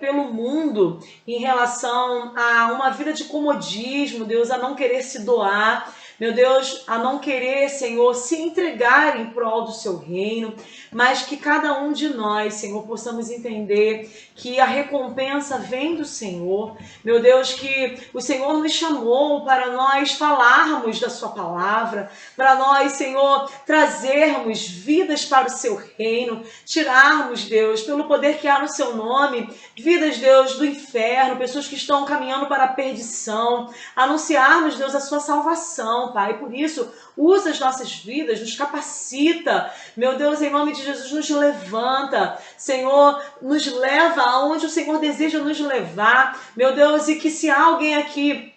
[SPEAKER 1] pelo mundo em relação a uma vida de comodismo, Deus, a não querer se doar, meu Deus, a não querer, Senhor, se entregar em prol do seu reino, mas que cada um de nós, Senhor, possamos entender que a recompensa vem do Senhor, meu Deus, que o Senhor nos chamou para nós falarmos da sua palavra, para nós, Senhor, trazermos vidas para o seu reino, tirarmos, Deus, pelo poder que há no seu nome, vidas, Deus, do inferno, pessoas que estão caminhando para a perdição, anunciarmos, Deus, a sua salvação, Pai. Por isso, usa as nossas vidas, nos capacita, meu Deus, em nome de Jesus, nos levanta, Senhor, nos leva aonde o Senhor deseja nos levar, meu Deus, e que se há alguém aqui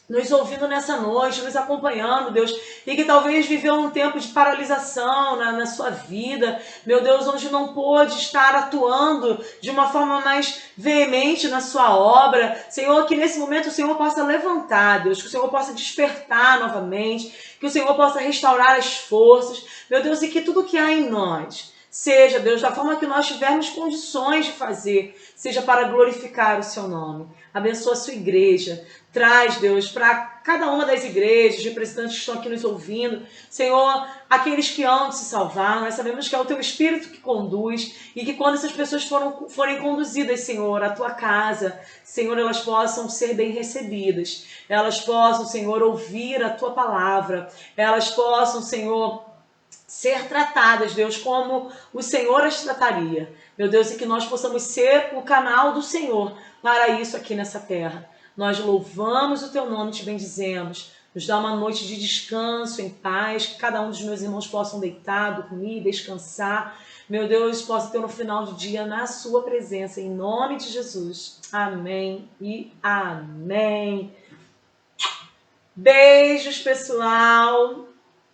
[SPEAKER 1] nos ouvindo nessa noite, nos acompanhando, Deus, e que talvez viveu um tempo de paralisação na sua vida, meu Deus, onde não pôde estar atuando de uma forma mais veemente na sua obra, Senhor, que nesse momento o Senhor possa levantar, Deus, que o Senhor possa despertar novamente, que o Senhor possa restaurar as forças, meu Deus, e que tudo que há em nós seja, Deus, da forma que nós tivermos condições de fazer, seja para glorificar o seu nome. Abençoa a sua igreja. Traz, Deus, para cada uma das igrejas, representantes que estão aqui nos ouvindo, Senhor, aqueles que hão de se salvar, nós sabemos que é o teu Espírito que conduz e que quando essas pessoas forem conduzidas, Senhor, à tua casa, Senhor, elas possam ser bem recebidas, elas possam, Senhor, ouvir a tua palavra, elas possam, Senhor, ser tratadas, Deus, como o Senhor as trataria, meu Deus, e que nós possamos ser o canal do Senhor para isso aqui nessa terra. Nós louvamos o teu nome, te bendizemos, nos dá uma noite de descanso, em paz, que cada um dos meus irmãos possam deitar, dormir, descansar, meu Deus, possa ter no final do dia na sua presença, em nome de Jesus. Amém e amém. Beijos, pessoal.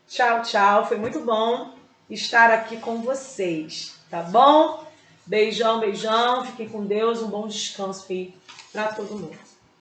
[SPEAKER 1] Tchau, tchau. Foi muito bom estar aqui com vocês, tá bom? Beijão, beijão. Fiquem com Deus. Um bom descanso aí para todo mundo.